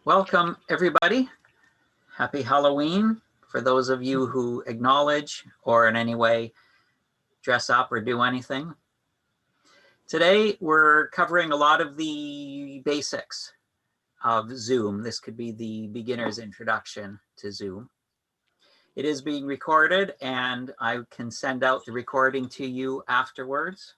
Welcome, everybody. Happy Halloween for those of you who acknowledge or in any way dress up or do anything. Today, we're covering a lot of the basics of Zoom. This could be the beginner's introduction to Zoom. It is being recorded, and I can send out the recording to you afterwards.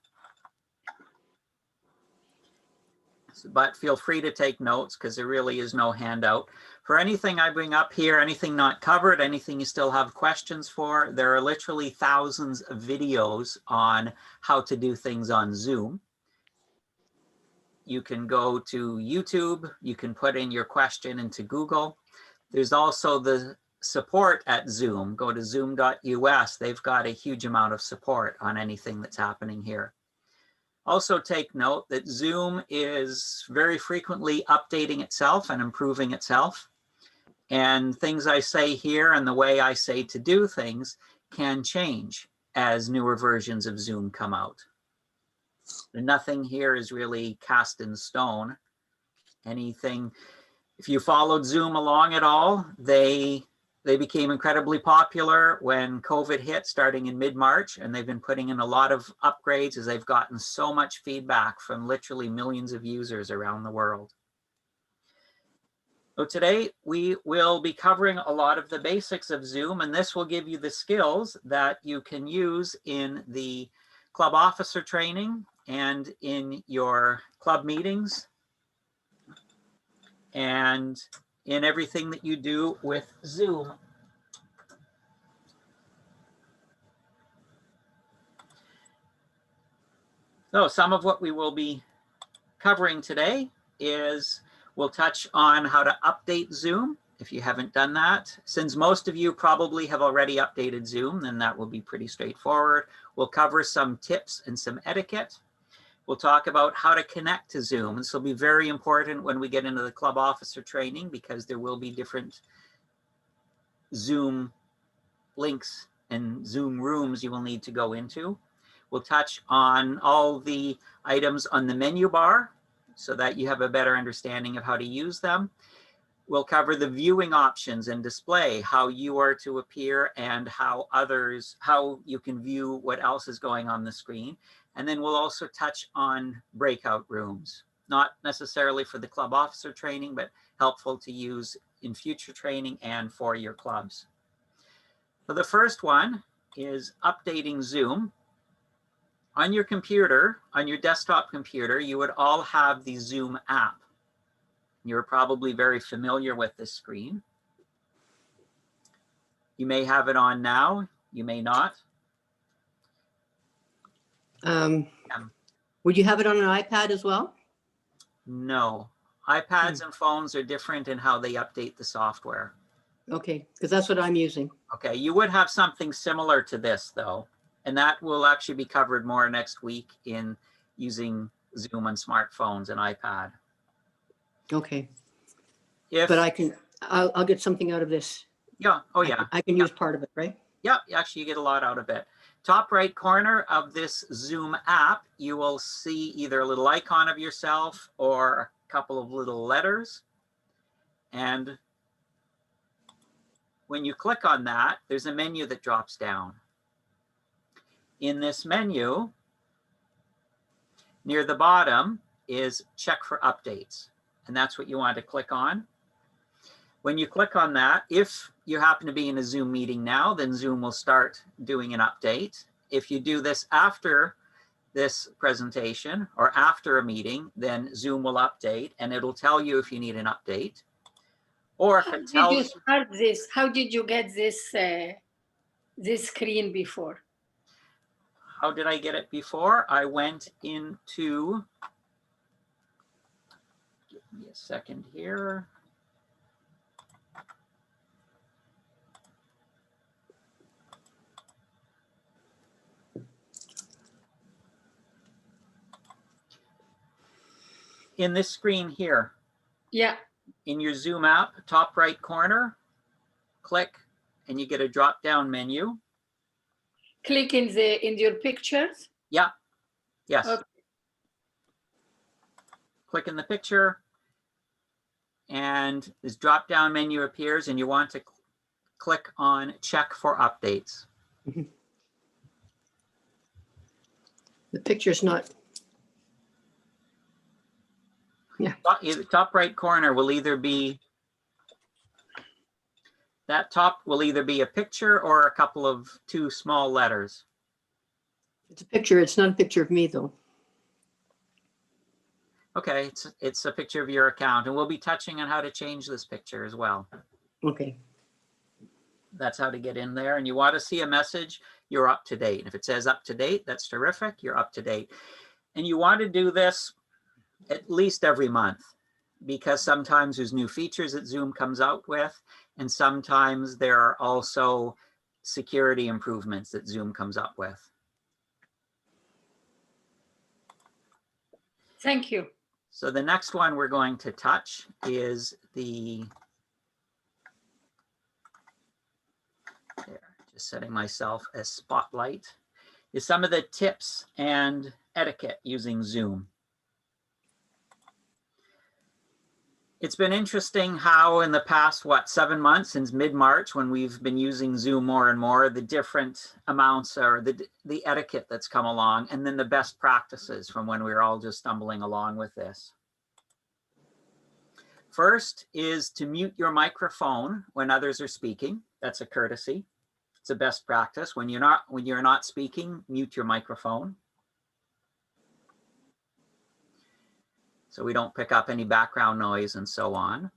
But feel free to take notes because there really is no handout. For anything I bring up here, anything not covered, anything you still have questions for, there are literally thousands of videos on how to do things on Zoom. You can go to YouTube, you can put in your question into Google. There's also the support at Zoom. Go to zoom.us. They've got a huge amount of support on anything that's happening here. Also take note that Zoom is very frequently updating itself and improving itself. And things I say here and the way I say to do things can change as newer versions of Zoom come out. Nothing here is really cast in stone. Anything, if you followed Zoom along at all, they became incredibly popular when COVID hit starting in mid-March, and they've been putting in a lot of upgrades as they've gotten so much feedback from literally millions of users around the world. So today we will be covering a lot of the basics of Zoom, and this will give you the skills that you can use in the club officer training and in your club meetings and in everything that you do with Zoom. So some of what we will be covering today is we'll touch on how to update Zoom if you haven't done that. Since most of you probably have already updated Zoom, then that will be pretty straightforward. We'll cover some tips and some etiquette. We'll talk about how to connect to Zoom. This will be very important when we get into the club officer training because there will be different Zoom links and Zoom rooms you will need to go into. We'll touch on all the items on the menu bar so that you have a better understanding of how to use them. We'll cover the viewing options and display, how you are to appear and how you can view what else is going on the screen. And then we'll also touch on breakout rooms, not necessarily for the club officer training, but helpful to use in future training and for your clubs. So the first one is updating Zoom. On your computer, on your desktop computer, you would all have the Zoom app. You're probably very familiar with this screen. You may have it on now, you may not. Would you have it on an iPad as well? No, iPads and phones are different in how they update the software. Okay, because that's what I'm using. Okay, you would have something similar to this though, and that will actually be covered more next week in using Zoom on smartphones and iPad. Okay. But I'll get something out of this. Yeah, oh yeah. I can use part of it, right? Yeah, actually you get a lot out of it. Top right corner of this Zoom app, you will see either a little icon of yourself or a couple of little letters. And when you click on that, there's a menu that drops down. In this menu, near the bottom is check for updates. And that's what you want to click on. When you click on that, if you happen to be in a Zoom meeting now, then Zoom will start doing an update. If you do this after this presentation or after a meeting, then Zoom will update and it'll tell you if you need an update. Or if it tells How did you start this? How did you get this this screen before? How did I get it before? I went into, give me a second here. In this screen here. Yeah. In your Zoom app, top right corner, click, and you get a drop-down menu. Click in your pictures? Yeah, yes. Okay. Click in the picture, and this drop-down menu appears, and you want to click on check for updates. Mhm. The picture's not. Yeah. The top right corner will either be, that top will either be a picture or a couple of two small letters. It's a picture. It's not a picture of me, though. Okay, it's a picture of your account, and we'll be touching on how to change this picture as well. Okay. That's how to get in there. And you want to see a message, you're up to date. If it says up to date, that's terrific, you're up to date. And you want to do this at least every month, because sometimes there's new features that Zoom comes out with, and sometimes there are also security improvements that Zoom comes up with. Thank you. So the next one we're going to touch is the, there, just setting myself as spotlight, is some of the tips and etiquette using Zoom. It's been interesting how in the past, 7 months since mid-March, when we've been using Zoom more and more, the different amounts or the etiquette that's come along, and then the best practices from when we were all just stumbling along with this. First is to mute your microphone when others are speaking. That's a courtesy. It's a best practice. When you're not speaking, mute your microphone, so we don't pick up any background noise and so on.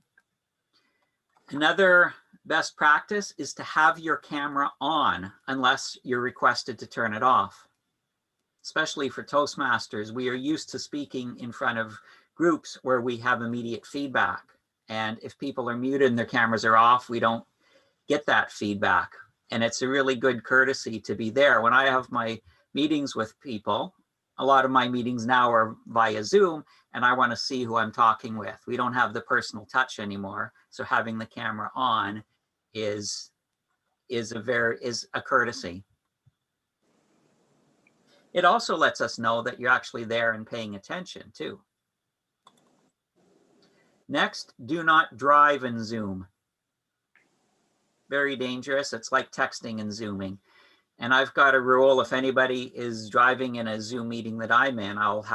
Another best practice is to have your camera on unless you're requested to turn it off. Especially for Toastmasters, we are used to speaking in front of groups where we have immediate feedback. And if people are muted and their cameras are off, we don't get that feedback. And it's a really good courtesy to be there. When I have my meetings with people, a lot of my meetings now are via Zoom, and I want to see who I'm talking with. We don't have the personal touch anymore. So having the camera on is a courtesy. It also lets us know that you're actually there and paying attention too. Next, do not drive in Zoom. Very dangerous. It's like texting and Zooming. And I've got a rule, if anybody is driving in a Zoom meeting that I'm in, I'll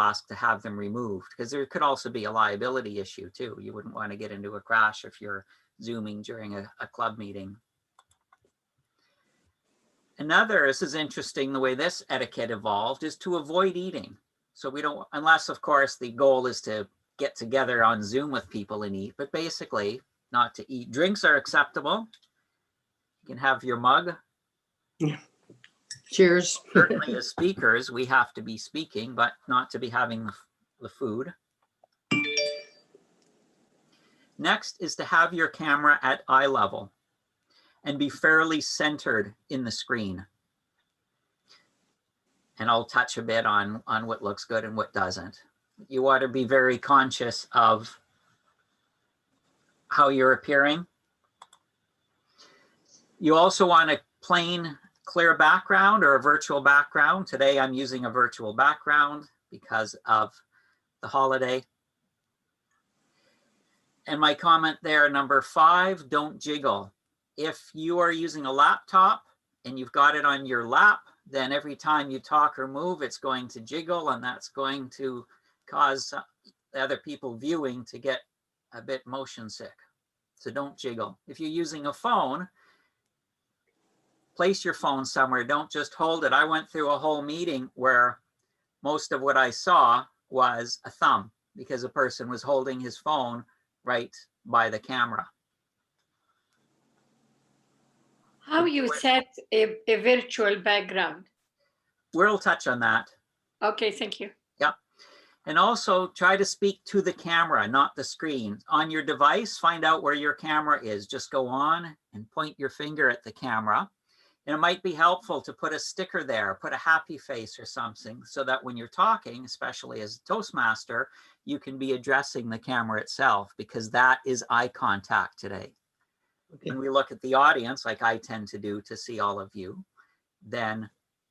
ask to have them removed, because there could also be a liability issue too. You wouldn't want to get into a crash if you're Zooming during a club meeting. Another, this is interesting, the way this etiquette evolved, is to avoid eating. So we don't, unless of course the goal is to get together on Zoom with people and eat, but basically not to eat. Drinks are acceptable. You can have your mug. Yeah. Cheers. Certainly as speakers, we have to be speaking, but not to be having the food. Next is to have your camera at eye level and be fairly centered in the screen. And I'll touch a bit on what looks good and what doesn't. You want to be very conscious of how you're appearing. You also want a plain, clear background or a virtual background. Today I'm using a virtual background because of the holiday. And my comment there, number 5, don't jiggle. If you are using a laptop and you've got it on your lap, then every time you talk or move, it's going to jiggle, and that's going to cause the other people viewing to get a bit motion sick. So don't jiggle. If you're using a phone, place your phone somewhere. Don't just hold it. I went through a whole meeting where most of what I saw was a thumb because a person was holding his phone right by the camera. How you set a virtual background? We'll touch on that. Okay, thank you. Yep. And also try to speak to the camera, not the screen. On your device, find out where your camera is. Just go on and point your finger at the camera. And it might be helpful to put a sticker there, put a happy face or something, so that when you're talking, especially as a Toastmaster, you can be addressing the camera itself, because that is eye contact today. Okay. When we look at the audience, like I tend to do to see all of you, then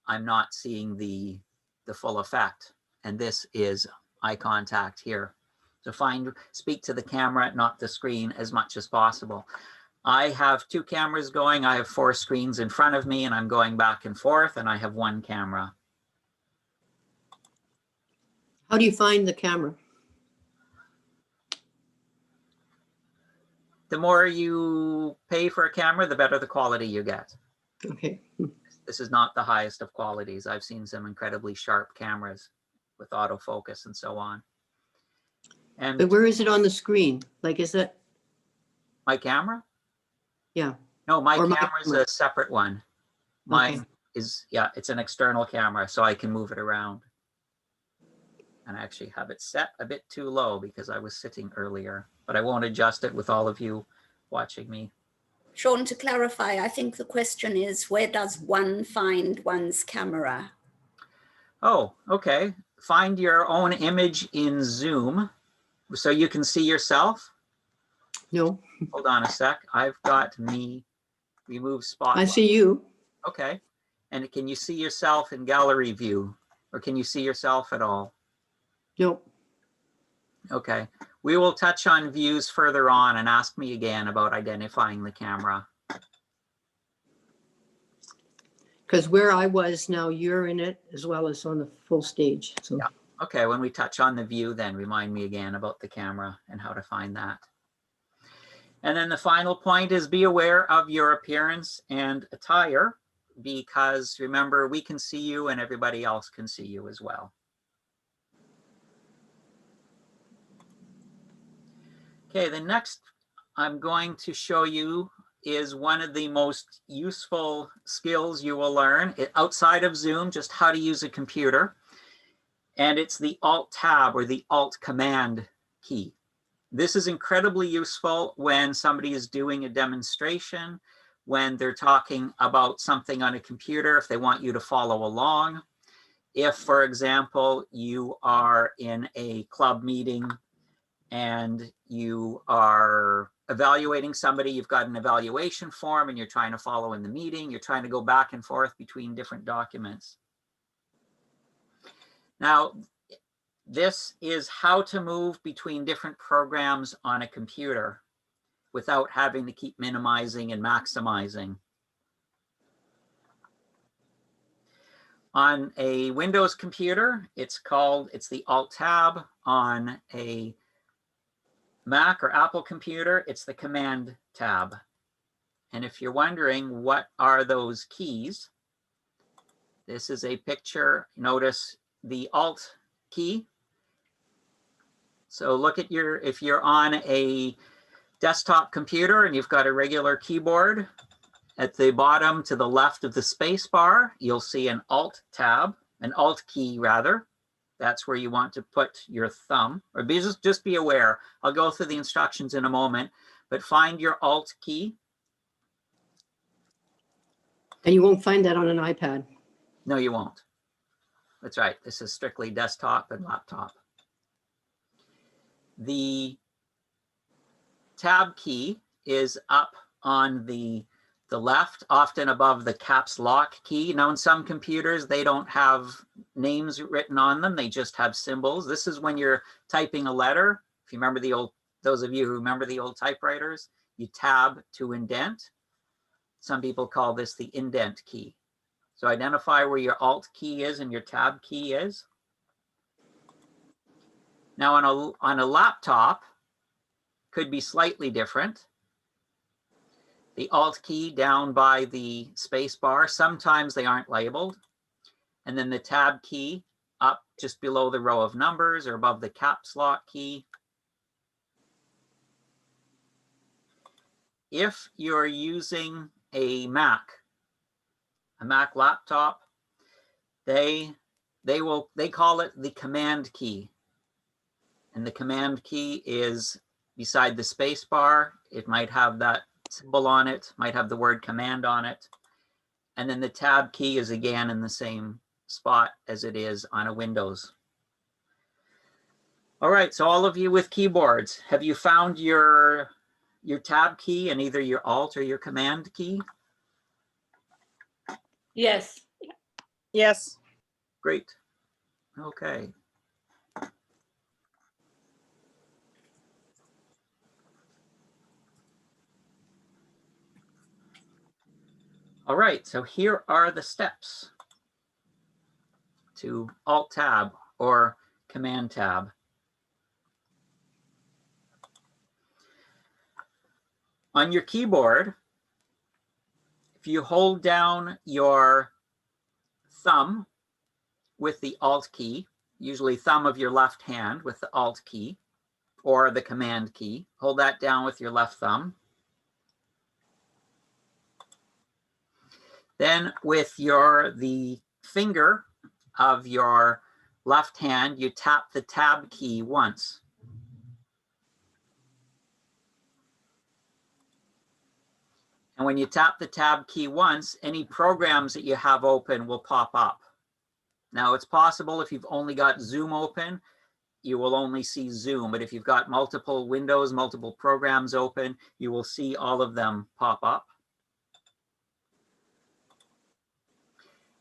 I'm not seeing the full effect. And this is eye contact here. So speak to the camera, not the screen, as much as possible. I have 2 cameras going. I have 4 screens in front of me, and I'm going back and forth, and I have 1 camera. How do you find the camera? The more you pay for a camera, the better the quality you get. Okay. This is not the highest of qualities. I've seen some incredibly sharp cameras with autofocus and so on. And But where is it on the screen? Like, is that? my camera? Yeah. No, my Or my camera is camera. a separate one. Mine Okay. is, yeah, it's an external camera, so I can move it around. And I actually have it set a bit too low because I was sitting earlier, but I won't adjust it with all of you watching me. Shawn, to clarify, I think the question is, where does one find one's camera? Oh, okay. Find your own image in Zoom so you can see yourself. No, Hold on a sec. I've got me remove spotlight. I see you. Okay. And can you see yourself in gallery view, or can you see yourself at all? Nope. Okay. We will touch on views further on, and ask me again about identifying the camera. Because where I was now, you're in it as well as on the full stage. So Yeah. Okay. When we touch on the view, then remind me again about the camera and how to find that. And then the final point is be aware of your appearance and attire, because remember, we can see you and everybody else can see you as well. Okay, the next I'm going to show you is one of the most useful skills you will learn outside of Zoom, just how to use a computer. And it's the Alt-Tab or the Alt-Command key. This is incredibly useful when somebody is doing a demonstration, when they're talking about something on a computer, if they want you to follow along. If, for example, you are in a club meeting and you are evaluating somebody, you've got an evaluation form and you're trying to follow in the meeting, you're trying to go back and forth between different documents. Now, this is how to move between different programs on a computer without having to keep minimizing and maximizing. On a Windows computer, it's the Alt-Tab. On a Mac or Apple computer, it's the Command tab. And if you're wondering what are those keys, this is a picture. Notice the Alt key. So look at if you're on a desktop computer and you've got a regular keyboard, at the bottom to the left of the space bar, you'll see an Alt tab, an Alt key rather. That's where you want to put your thumb, or just be aware. I'll go through the instructions in a moment, but find your Alt key. and you won't find that on an iPad. No, you won't. That's right. This is strictly desktop and laptop. The Tab key is up on the left, often above the caps lock key. Now, in some computers, they don't have names written on them. They just have symbols. This is when you're typing a letter. If you remember those of you who remember the old typewriters, you tab to indent. Some people call this the indent key. So identify where your Alt key is and your Tab key is. Now, on a laptop, could be slightly different. The Alt key down by the space bar, sometimes they aren't labeled. And then the Tab key up just below the row of numbers or above the caps lock key. If you're using a Mac laptop, they call it the Command key. And the Command key is beside the space bar. It might have that symbol on it, might have the word command on it. And then the Tab key is again in the same spot as it is on a Windows. All right, so all of you with keyboards, have you found your Tab key and either your Alt or your Command key? Yes. Yes. Great. Okay. All right, so here are the steps to Alt-Tab or Command-Tab. On your keyboard, if you hold down your thumb with the Alt key, usually thumb of your left hand with the Alt key or the Command key, hold that down with your left thumb. Then with the finger of your left hand, you tap the Tab key once. And when you tap the Tab key once, any programs that you have open will pop up. Now, it's possible if you've only got Zoom open, you will only see Zoom. But if you've got multiple windows, multiple programs open, you will see all of them pop up.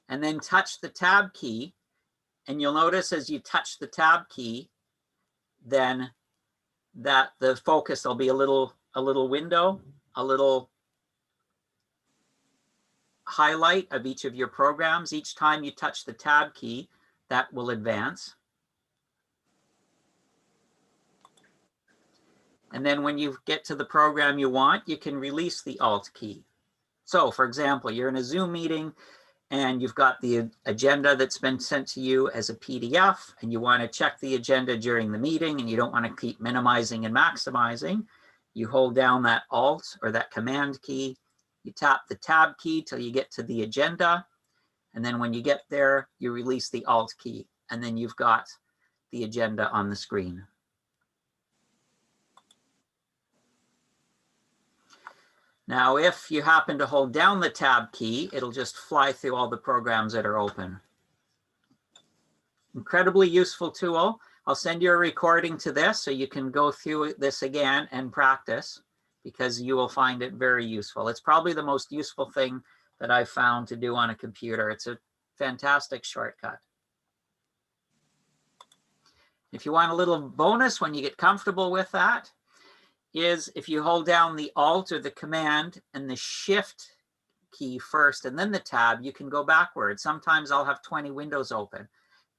And then touch the Tab key. And you'll notice as you touch the Tab key, then that the focus will be a little window, a little highlight of each of your programs. Each time you touch the Tab key, that will advance. And then when you get to the program you want, you can release the Alt key. So for example, you're in a Zoom meeting and you've got the agenda that's been sent to you as a PDF, and you want to check the agenda during the meeting and you don't want to keep minimizing and maximizing. You hold down that Alt or that Command key, you tap the Tab key till you get to the agenda. And then when you get there, you release the Alt key, and then you've got the agenda on the screen. Now, if you happen to hold down the Tab key, it'll just fly through all the programs that are open. Incredibly useful tool. I'll send you a recording to this so you can go through this again and practice, because you will find it very useful. It's probably the most useful thing that I've found to do on a computer. It's a fantastic shortcut. If you want a little bonus when you get comfortable with that, is if you hold down the Alt or the Command and the Shift key first and then the Tab, you can go backwards. Sometimes I'll have 20 windows open,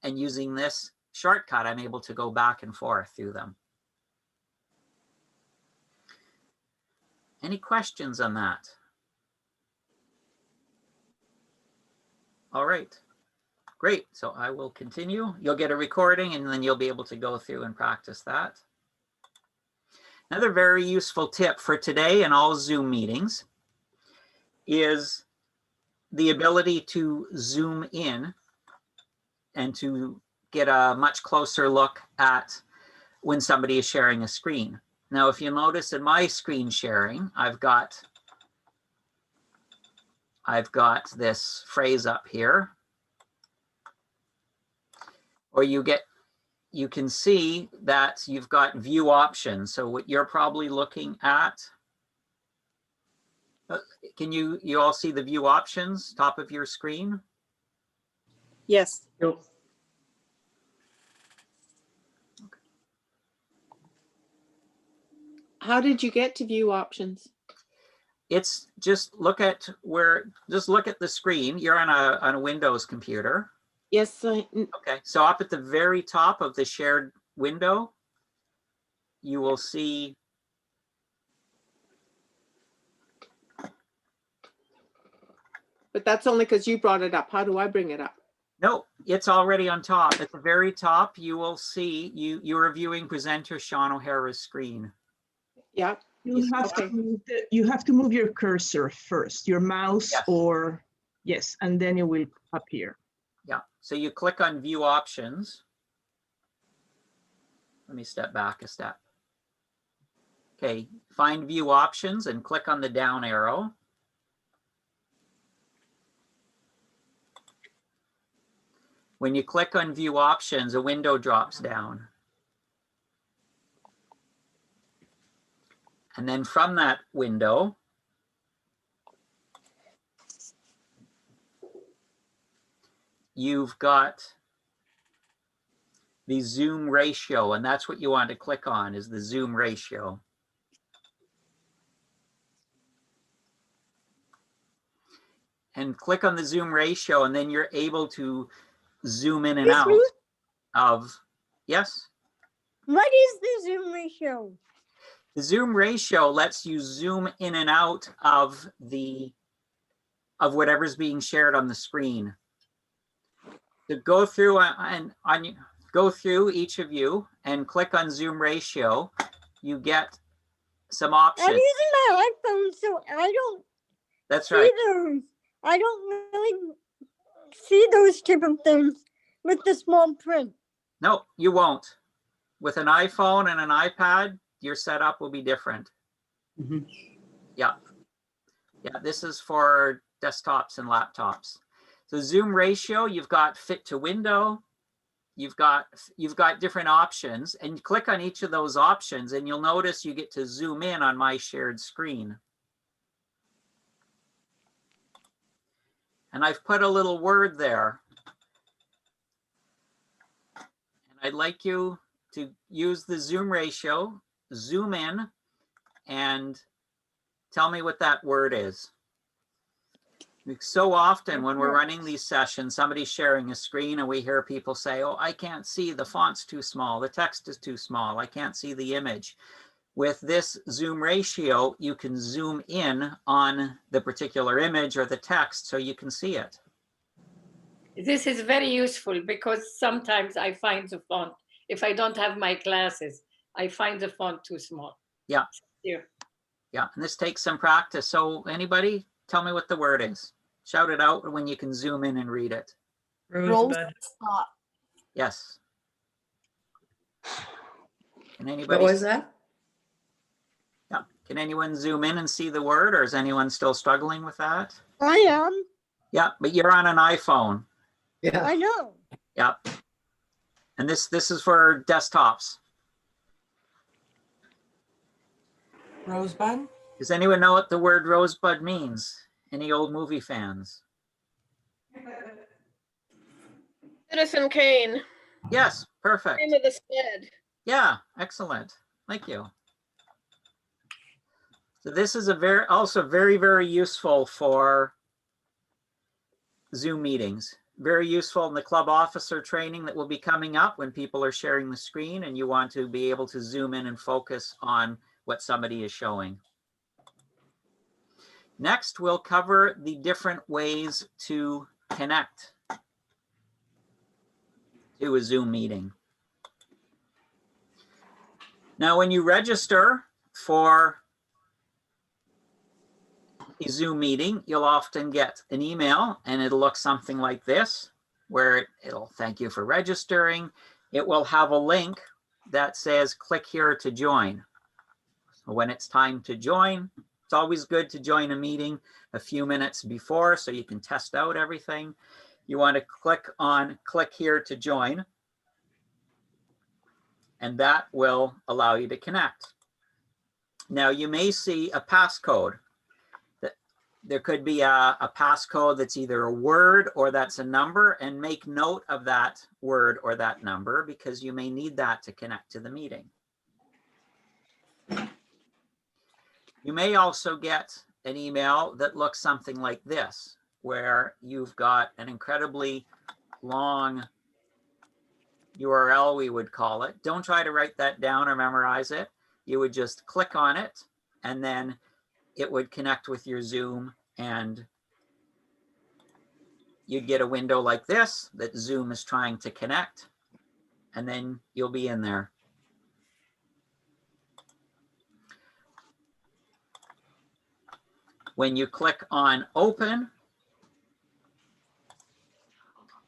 and using this shortcut, I'm able to go back and forth through them. Any questions on that? All right, great. So I will continue. You'll get a recording and then you'll be able to go through and practice that. Another very useful tip for today and all Zoom meetings is the ability to zoom in and to get a much closer look at when somebody is sharing a screen. Now, if you notice in my screen sharing, I've got this phrase up here, or you can see that you've got view options. So what you're probably looking at, can you all see the view options top of your screen? Yes. Nope. How did you get to view options? It's just look at the screen. You're on a Windows computer. Yes. Okay, so up at the very top of the shared window, you will see. But that's only because you brought it up. How do I bring it up? No, it's already on top. At the very top, you will see you are viewing presenter Shawn O'Hara's screen. Yeah. You have to move your cursor first, your mouse, Yes. or yes, and then it will appear. Yeah, so you click on view options. Let me step back a step. Okay, find view options and click on the down arrow. When you click on view options, a window drops down. And then from that window, you've got the zoom ratio, and that's what you want to click on, is the zoom ratio. and click on the zoom ratio, and then you're able to zoom in and Excuse out me? of, yes? What is the zoom ratio? The zoom ratio lets you zoom in and out of whatever's being shared on the screen. To go through go through each of you and click on zoom ratio, you get some options. I'm using my iPhone, so I don't That's see right. those. I don't really see those type of things with the small print. No, you won't. With an iPhone and an iPad, your setup will be different. Mhm. Yeah. Yeah, this is for desktops and laptops. So zoom ratio, you've got fit to window. You've got different options, and you click on each of those options and you'll notice you get to zoom in on my shared screen. And I've put a little word there. And I'd like you to use the zoom ratio, zoom in, and tell me what that word is. So often when we're running these sessions, somebody's sharing a screen and we hear people say, oh, I can't see, the font's too small, the text is too small, I can't see the image. With this zoom ratio, you can zoom in on the particular image or the text so you can see it. This is very useful because sometimes I find the font, if I don't have my glasses, I find the font too small. Yeah. Here. Yeah, and this takes some practice. So anybody, tell me what the word is. Shout it out when you can zoom in and read it. Rosebud. Yes. Can What anybody? was that? Yeah. Can anyone zoom in and see the word, or is anyone still struggling with that? I am. Yeah, but you're on an iPhone. Yeah. I know. Yeah. And this is for desktops. Rosebud? Does anyone know what the word rosebud means? Any old movie fans? Citizen Kane, Yes, perfect. name of the stead. Yeah, excellent. Thank you. So this is also very, very useful for Zoom meetings. Very useful in the club officer training that will be coming up when people are sharing the screen and you want to be able to zoom in and focus on what somebody is showing. Next, we'll cover the different ways to connect to a Zoom meeting. Now, when you register for a Zoom meeting, you'll often get an email and it'll look something like this, where it'll thank you for registering. It will have a link that says click here to join. So when it's time to join, it's always good to join a meeting a few minutes before so you can test out everything. You want to click on click here to join, and that will allow you to connect. Now you may see a passcode. There could be a passcode that's either a word or that's a number, and make note of that word or that number because you may need that to connect to the meeting. You may also get an email that looks something like this, where you've got an incredibly long URL, we would call it. Don't try to write that down or memorize it. You would just click on it and then it would connect with your Zoom and you'd get a window like this that Zoom is trying to connect, and then you'll be in there. When you click on open,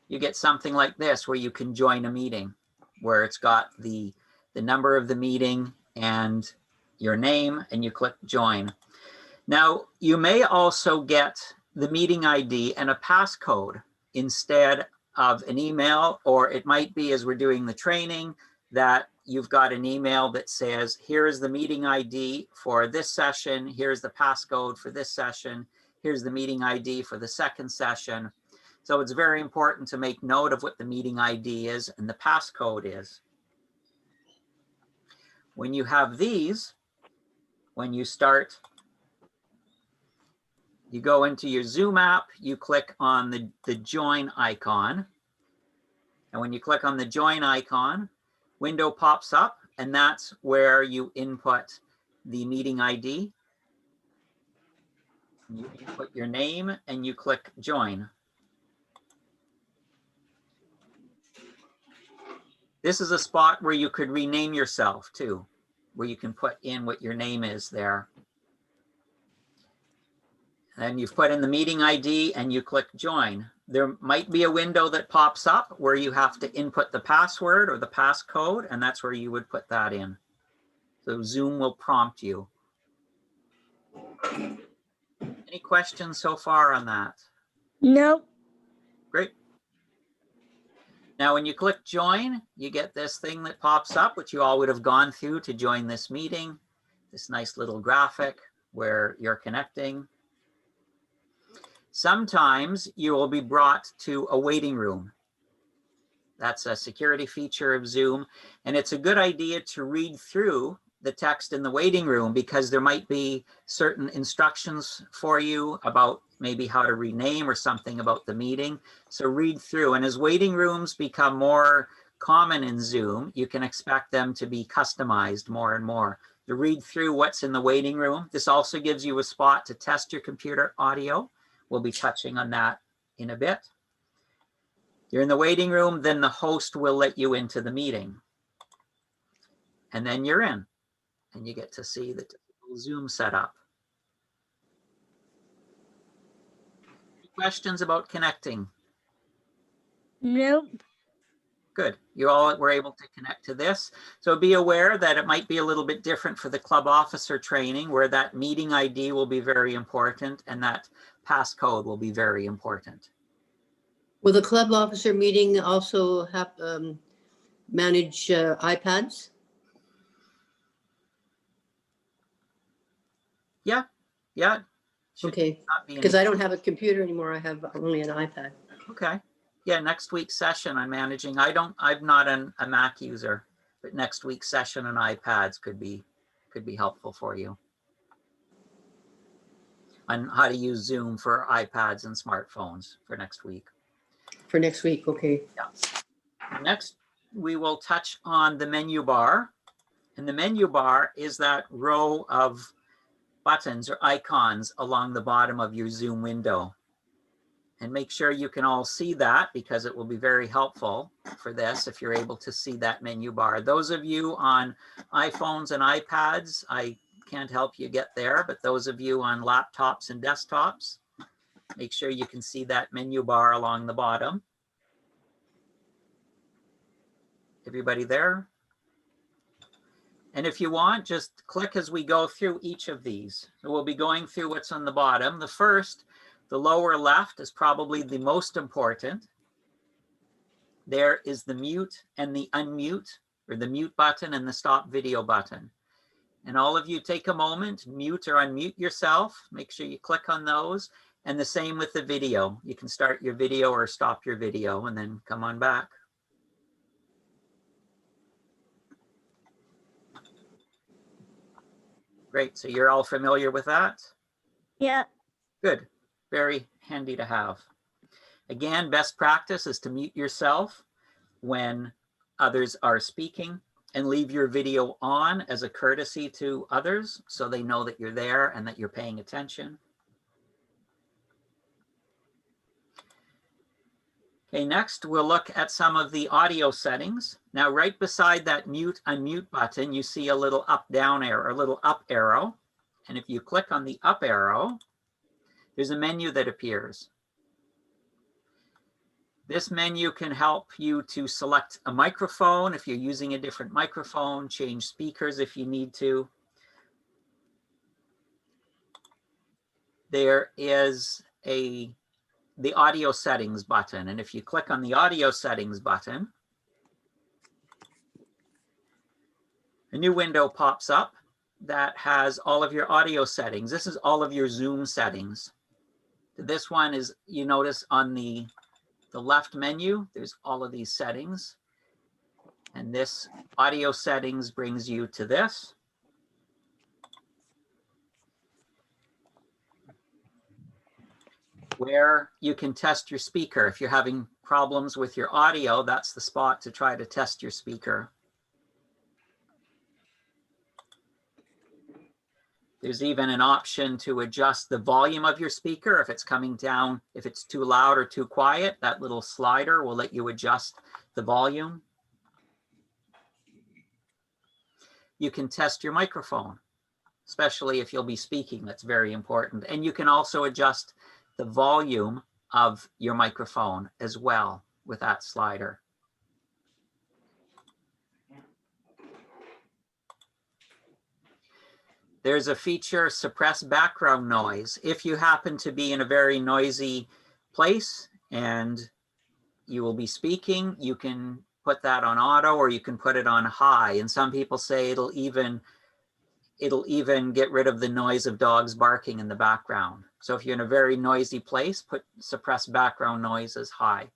you get something like this where you can join a meeting, where it's got the number of the meeting and your name, and you click join. Now, you may also get the meeting ID and a passcode instead of an email, or it might be, as we're doing the training, that you've got an email that says, here is the meeting ID for this session, here's the passcode for this session, here's the meeting ID for the second session. So it's very important to make note of what the meeting ID is and the passcode is. When you have these, when you start You go into your Zoom app, you click on the join icon. And when you click on the join icon, window pops up, and that's where you input the meeting ID. You input your name and you click join. This is a spot where you could rename yourself too, where you can put in what your name is there. And you've put in the meeting ID and you click join. There might be a window that pops up where you have to input the password or the passcode, and that's where you would put that in. So Zoom will prompt you. Any questions so far on that? No. Great. Now, when you click join, you get this thing that pops up, which you all would have gone through to join this meeting. This nice little graphic where you're connecting. Sometimes you will be brought to a waiting room. That's a security feature of Zoom. And it's a good idea to read through the text in the waiting room, because there might be certain instructions for you about maybe how to rename or something about the meeting. So read through. And as waiting rooms become more common in Zoom, you can expect them to be customized more and more. To read through what's in the waiting room. This also gives you a spot to test your computer audio. We'll be touching on that in a bit. You're in the waiting room, then the host will let you into the meeting. And then you're in, and you get to see the typical Zoom setup. Questions about connecting? Nope. Good. You all were able to connect to this. So be aware that it might be a little bit different for the club officer training, where that meeting ID will be very important and that passcode will be very important. Will the club officer meeting also have manage iPads? Yeah. Should Okay, not be because any- I don't have a computer anymore. I have only an iPad. Okay. Yeah, next week's session I'm managing. I'm not a Mac user, but next week's session on iPads could be helpful for you. On how to use Zoom for iPads and smartphones for next week. For next week, okay. Yeah. Next, we will touch on the menu bar. And the menu bar is that row of buttons or icons along the bottom of your Zoom window. And make sure you can all see that, because it will be very helpful for this if you're able to see that menu bar. Those of you on iPhones and iPads, I can't help you get there, but those of you on laptops and desktops, make sure you can see that menu bar along the bottom. Everybody there? And if you want, just click as we go through each of these. So we'll be going through what's on the bottom. The first, the lower left, is probably the most important. There is the mute and the unmute, or the mute button and the stop video button. And all of you take a moment, mute or unmute yourself. Make sure you click on those. And the same with the video. You can start your video or stop your video and then come on back. Great, so you're all familiar with that? Yeah. Good, very handy to have. Again, best practice is to mute yourself when others are speaking and leave your video on as a courtesy to others so they know that you're there and that you're paying attention. Okay, next we'll look at some of the audio settings. Now, right beside that mute unmute button, you see a little up down arrow, or a little up arrow. And if you click on the up arrow, there's a menu that appears. This menu can help you to select a microphone if you're using a different microphone, change speakers if you need to. There is the audio settings button. And if you click on the audio settings button, a new window pops up that has all of your audio settings. This is all of your Zoom settings. This one is, you notice on the left menu, there's all of these settings. And this audio settings brings you to this. where you can test your speaker. If you're having problems with your audio, that's the spot to try to test your speaker. There's even an option to adjust the volume of your speaker if it's coming down, if it's too loud or too quiet. That little slider will let you adjust the volume. You can test your microphone, especially if you'll be speaking. That's very important. And you can also adjust the volume of your microphone as well with that slider. There's a feature, suppress background noise. If you happen to be in a very noisy place and you will be speaking, you can put that on auto or you can put it on high. And some people say it'll even get rid of the noise of dogs barking in the background. So if you're in a very noisy place, put suppress background noise as high.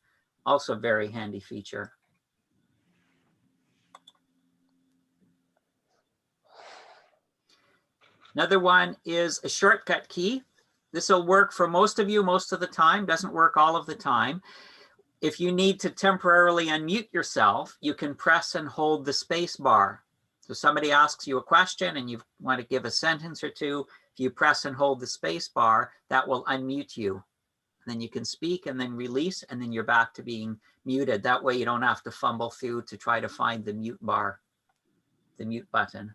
Also a very handy feature. Another one is a shortcut key. This will work for most of you most of the time, doesn't work all of the time. If you need to temporarily unmute yourself, you can press and hold the space bar. So somebody asks you a question and you want to give a sentence or two, if you press and hold the space bar, that will unmute you. And then you can speak and then release, and then you're back to being muted. That way you don't have to fumble through to try to find the mute bar, the mute button.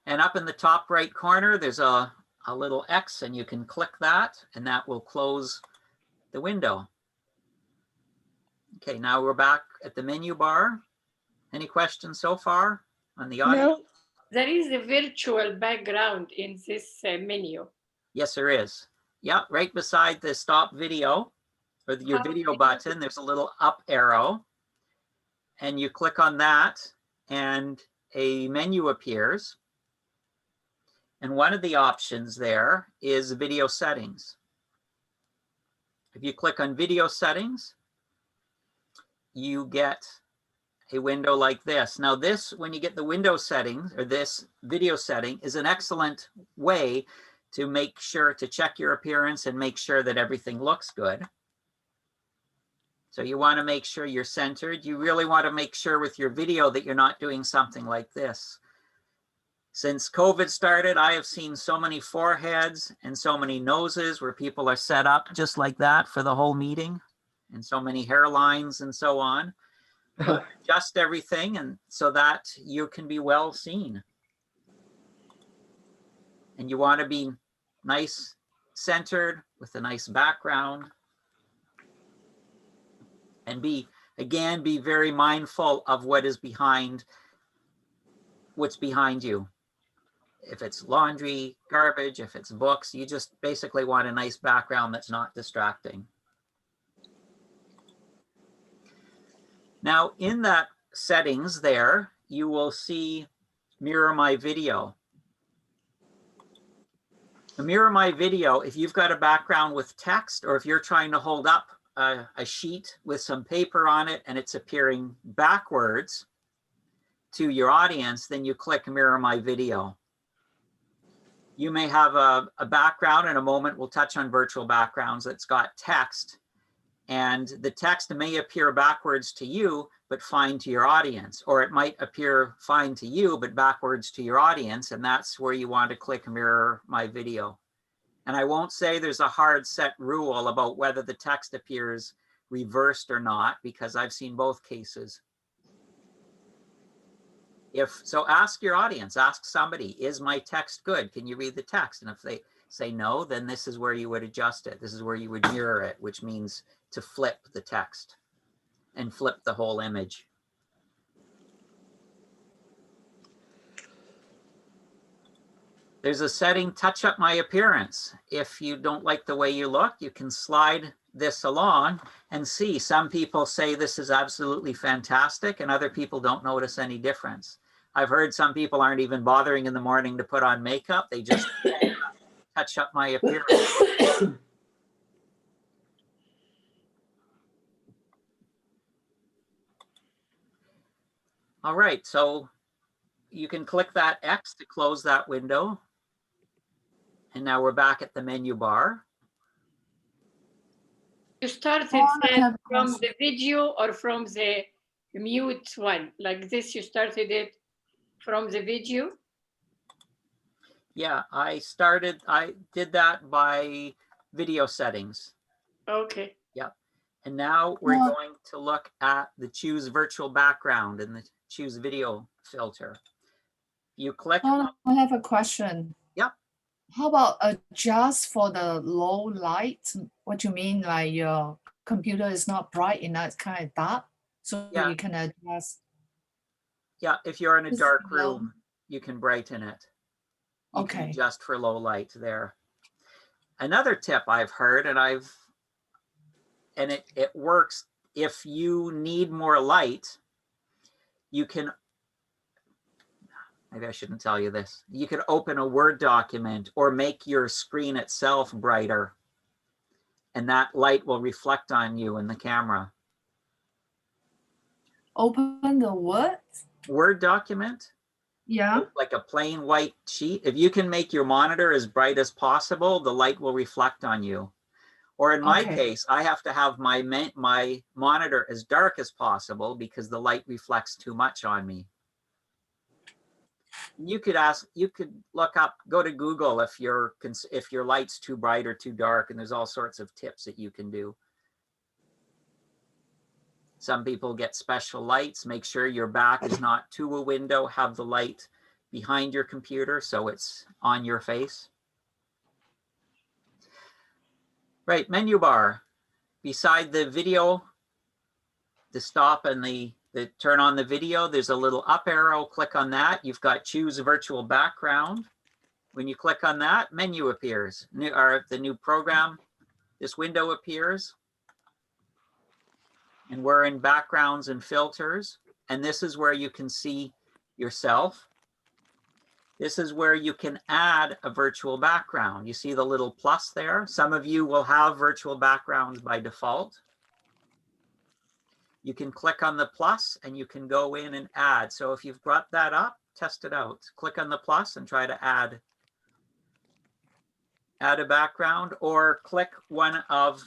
And up in the top right corner, there's a little X, and you can click that, and that will close the window. Okay, now we're back at the menu bar. Any questions so far on the audio? No. There is a virtual background in this menu. Yes, there is. Yeah, right beside the stop video or your video button, there's a little up arrow. And you click on that and a menu appears. And one of the options there is video settings. If you click on video settings, you get a window like this. Now this, when you get the window settings or this video setting, is an excellent way to make sure to check your appearance and make sure that everything looks good. So you want to make sure you're centered. You really want to make sure with your video that you're not doing something like this. Since COVID started, I have seen so many foreheads and so many noses where people are set up just like that for the whole meeting, and so many hairlines and so on. Adjust everything and so that you can be well seen. And you want to be nice, centered with a nice background. And be very mindful of what is behind, what's behind you. If it's laundry, garbage, if it's books, you just basically want a nice background that's not distracting. Now in that settings there, you will see mirror my video. The mirror my video, if you've got a background with text or if you're trying to hold up a sheet with some paper on it and it's appearing backwards to your audience, then you click mirror my video. You may have a background. In a moment, we'll touch on virtual backgrounds that's got text, and the text may appear backwards to you, but fine to your audience, or it might appear fine to you, but backwards to your audience, and that's where you want to click mirror my video. And I won't say there's a hard set rule about whether the text appears reversed or not, because I've seen both cases. So ask your audience, ask somebody, is my text good? Can you read the text? And if they say no, then this is where you would adjust it. This is where you would mirror it, which means to flip the text and flip the whole image. There's a setting, touch up my appearance. If you don't like the way you look, you can slide this along and see. Some people say this is absolutely fantastic and other people don't notice any difference. I've heard some people aren't even bothering in the morning to put on makeup. They just touch up my appearance. All right, so you can click that X to close that window. And now we're back at the menu bar. You started Oh, I that have a from question. the video or from the mute one? Like this, you started it from the video? Yeah, I did that by video settings. Okay. And now we're Oh. going to look at the choose virtual background and the choose video filter. You click. Oh, I have a question. Yep. How about adjust for the low light? What you mean, like your computer is not bright enough, it's kind of dark, so Yeah. you can adjust. Yeah, if you're in a Is it dark low? room, you can brighten it. You can Okay. adjust for low light there. Another tip I've heard, and it works, if you need more light, you can, maybe I shouldn't tell you this, you could open a Word document or make your screen itself brighter, and that light will reflect on you in the camera. Open the Word document, Yeah. like a plain white sheet. If you can make your monitor as bright as possible, the light will reflect on you. Or in my Okay. case, I have to have my monitor as dark as possible because the light reflects too much on me. You could look up, go to Google if your light's too bright or too dark, and there's all sorts of tips that you can do. Some people get special lights. Make sure your back is not to a window. Have the light behind your computer so it's on your face. Right, menu bar. Beside the video, the stop and the turn on the video, there's a little up arrow. Click on that. You've got choose virtual background. When you click on that, menu appears. The new program, this window appears. And we're in backgrounds and filters. And this is where you can see yourself. This is where you can add a virtual background. You see the little plus there? Some of you will have virtual backgrounds by default. You can click on the plus and you can go in and add. So if you've brought that up, test it out. Click on the plus and try to add a background, or click one of,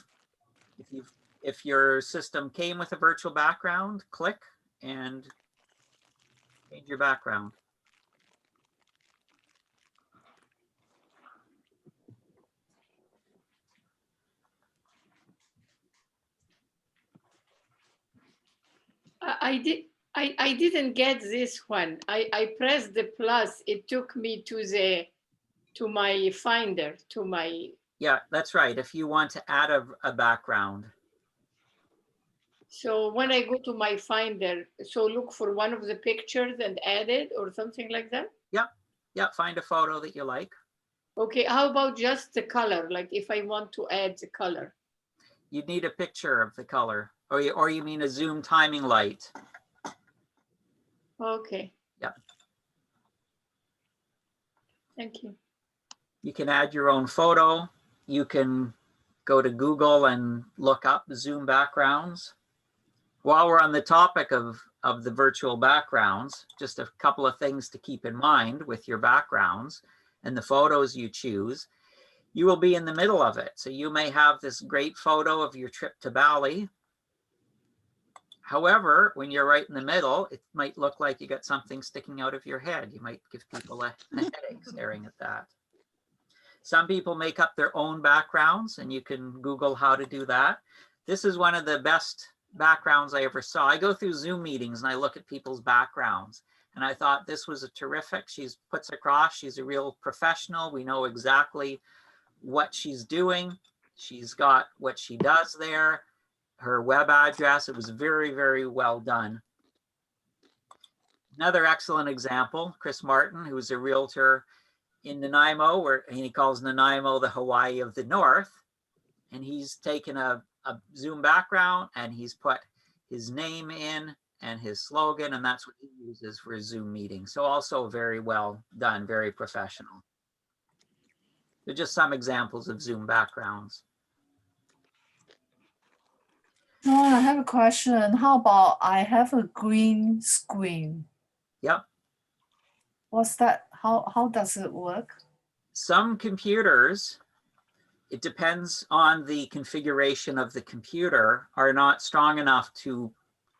if your system came with a virtual background, click and change your background. I didn't get this one. I pressed the plus. It took me to my finder, to my. Yeah, that's right. If you want to add a background. So when I go to my finder, so look for one of the pictures and add it or something like that? Yeah, find a photo that you like. Okay, how about just the color? Like if I want to add the color. You'd need a picture of the color, or you mean a zoom timing light. Okay. Yeah. Thank you. You can add your own photo. You can go to Google and look up zoom backgrounds. While we're on the topic of the virtual backgrounds, just a couple of things to keep in mind with your backgrounds and the photos you choose. You will be in the middle of it. So you may have this great photo of your trip to Bali. However, when you're right in the middle, it might look like you got something sticking out of your head. You might give people a headache staring at that. Some people make up their own backgrounds, and you can Google how to do that. This is one of the best backgrounds I ever saw. I go through Zoom meetings and I look at people's backgrounds, and I thought this was a terrific. She's puts across, she's a real professional. We know exactly what she's doing. She's got what she does there, her web address. It was very, very well done. Another excellent example, Chris Martin, who's a realtor in Nanaimo, where he calls Nanaimo the Hawaii of the North. And he's taken a Zoom background and he's put his name in and his slogan, and that's what he uses for his Zoom meeting. So also very well done, very professional. They're just some examples of Zoom backgrounds. No, I have a question. How about I have a green screen? Yep. What's that? How does it work? Some computers, it depends on the configuration of the computer, are not strong enough to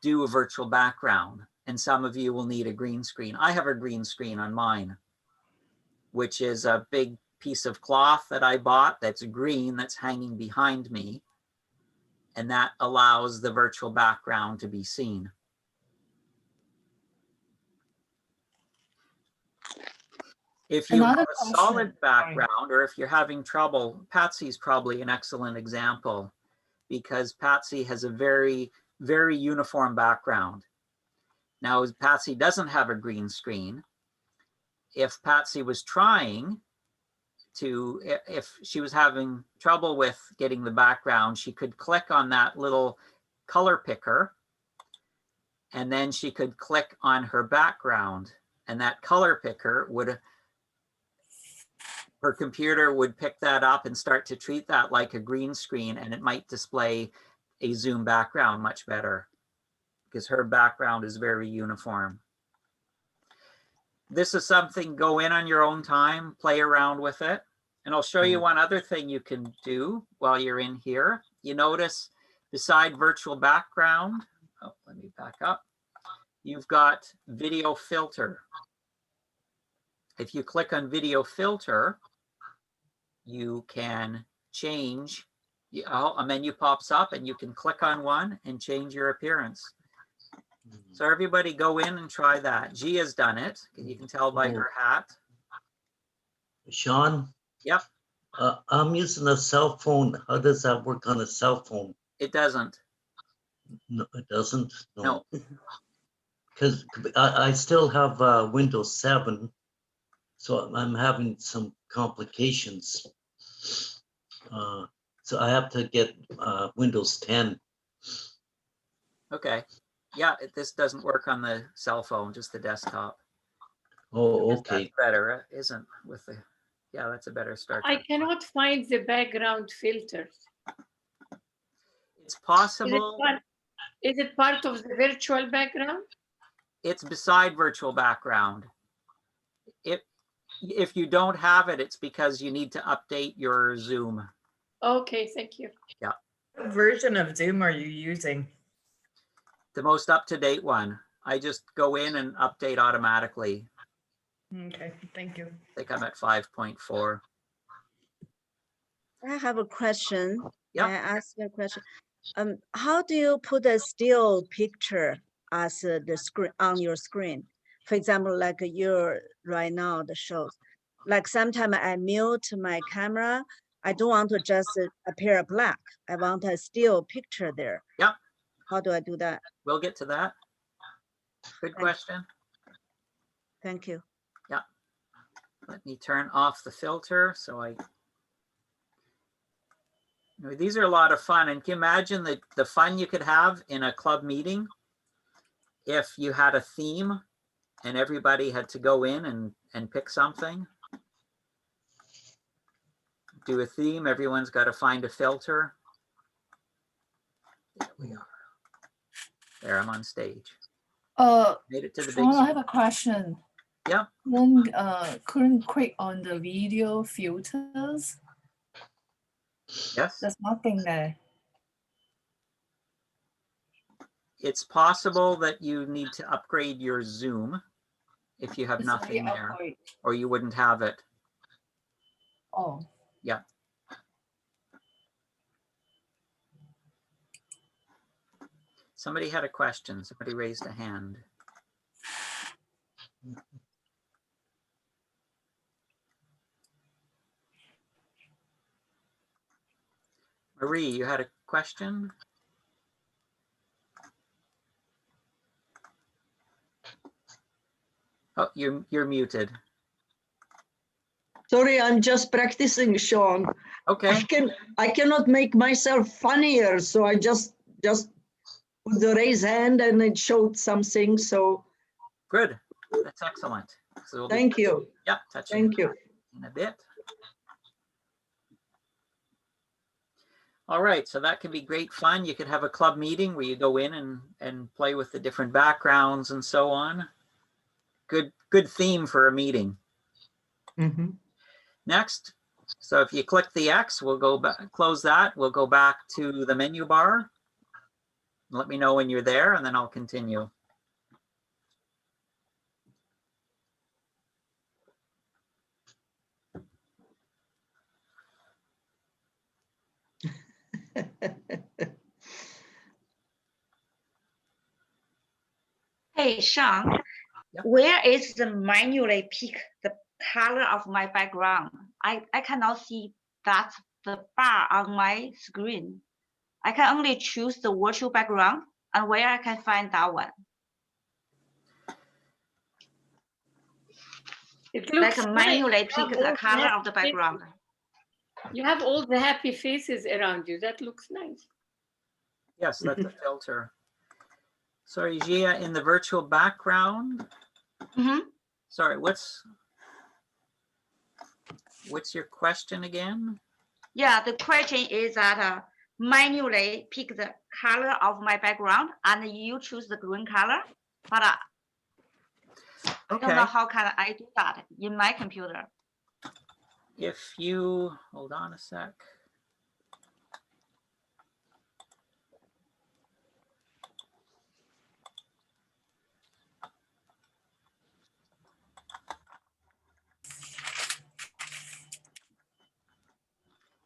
do a virtual background. And some of you will need a green screen. I have a green screen on mine, which is a big piece of cloth that I bought that's green that's hanging behind me. And that allows the virtual background to be seen. If you Another have a solid question, sorry. background, or if you're having trouble, Patsy's probably an excellent example, because Patsy has a very, very uniform background. Now, Patsy doesn't have a green screen. If Patsy was trying to, if she was having trouble with getting the background, she could click on that little color picker, and then she could click on her background, and that color picker would, her computer would pick that up and start to treat that like a green screen, and it might display a Zoom background much better because her background is very uniform. This is something, go in on your own time, play around with it. And I'll show you one other thing you can do while you're in here. You notice beside virtual background, oh, let me back up. You've got video filter. If you click on video filter, you can change, a menu pops up and you can click on one and change your appearance. So everybody go in and try that. Gia's done it. You can tell by her hat. Shawn? Yep. I'm using a cell phone. How does that work on a cell phone? It doesn't. No, it doesn't? No. Because I still have Windows 7, so I'm having some complications. So I have to get Windows 10. Okay. Yeah, this doesn't work on the cell phone, just the desktop. Oh, That's okay. better, isn't with the, yeah, that's a better start. I cannot find the background filters. It's possible. Is it part of the virtual background? It's beside virtual background. If you don't have it, it's because you need to update your Zoom. Okay, thank you. Yeah. What version of Zoom are you using? The most up-to-date one. I just go in and update automatically. Okay, thank you. I think I'm at 5.4. I have a question. Yeah. I ask you a question. How do you put a still picture as the screen on your screen? For example, like you're right now, the shows. Like sometimes I mute my camera. I don't want to just appear black. I want a still picture there. Yeah. How do I do that? We'll get to that. Good question. Thank you. Yeah. Let me turn off the filter so these are a lot of fun. And can you imagine the fun you could have in a club meeting if you had a theme and everybody had to go in and pick something? Do a theme, everyone's got to find a filter. There we are. There, I'm on stage. Made it to the big Shawn, I screen. have a question. Yeah. Then couldn't click on the video filters. Yes. There's nothing there. It's possible that you need to upgrade your Zoom if you have It's nothing already there, upgrade. or you wouldn't have it. Oh. Yeah. Somebody had a question. Somebody raised a hand. Marie, you had a question? Oh, you're muted. Sorry, I'm just practicing, Shawn. Okay. I cannot make myself funnier, so I just put the raise hand and it showed something. So good. That's excellent. So we'll thank you. Yeah, touching. Thank you. In a bit. All right, so that can be great fun. You could have a club meeting where you go in and play with the different backgrounds and so on. good theme for a meeting. Mhm. Next, so if you click the X, we'll go back, close that. We'll go back to the menu bar. Let me know when you're there, and then I'll continue. Hey, Shawn, Yep. where is the manually pick the color of my background? I cannot see that the bar on my screen. I can only choose the virtual background, and where I can find that one. It Like looks manually nice. pick the color of the background. You have all the happy faces around you. That looks nice. Yes, that's a filter. Sorry, Gia, in the virtual background. Sorry, what's your question again? Yeah, the question is that manually pick the color of my background, and you choose the green color, but I don't know Okay. how can I do that in my computer. If you, hold on a sec.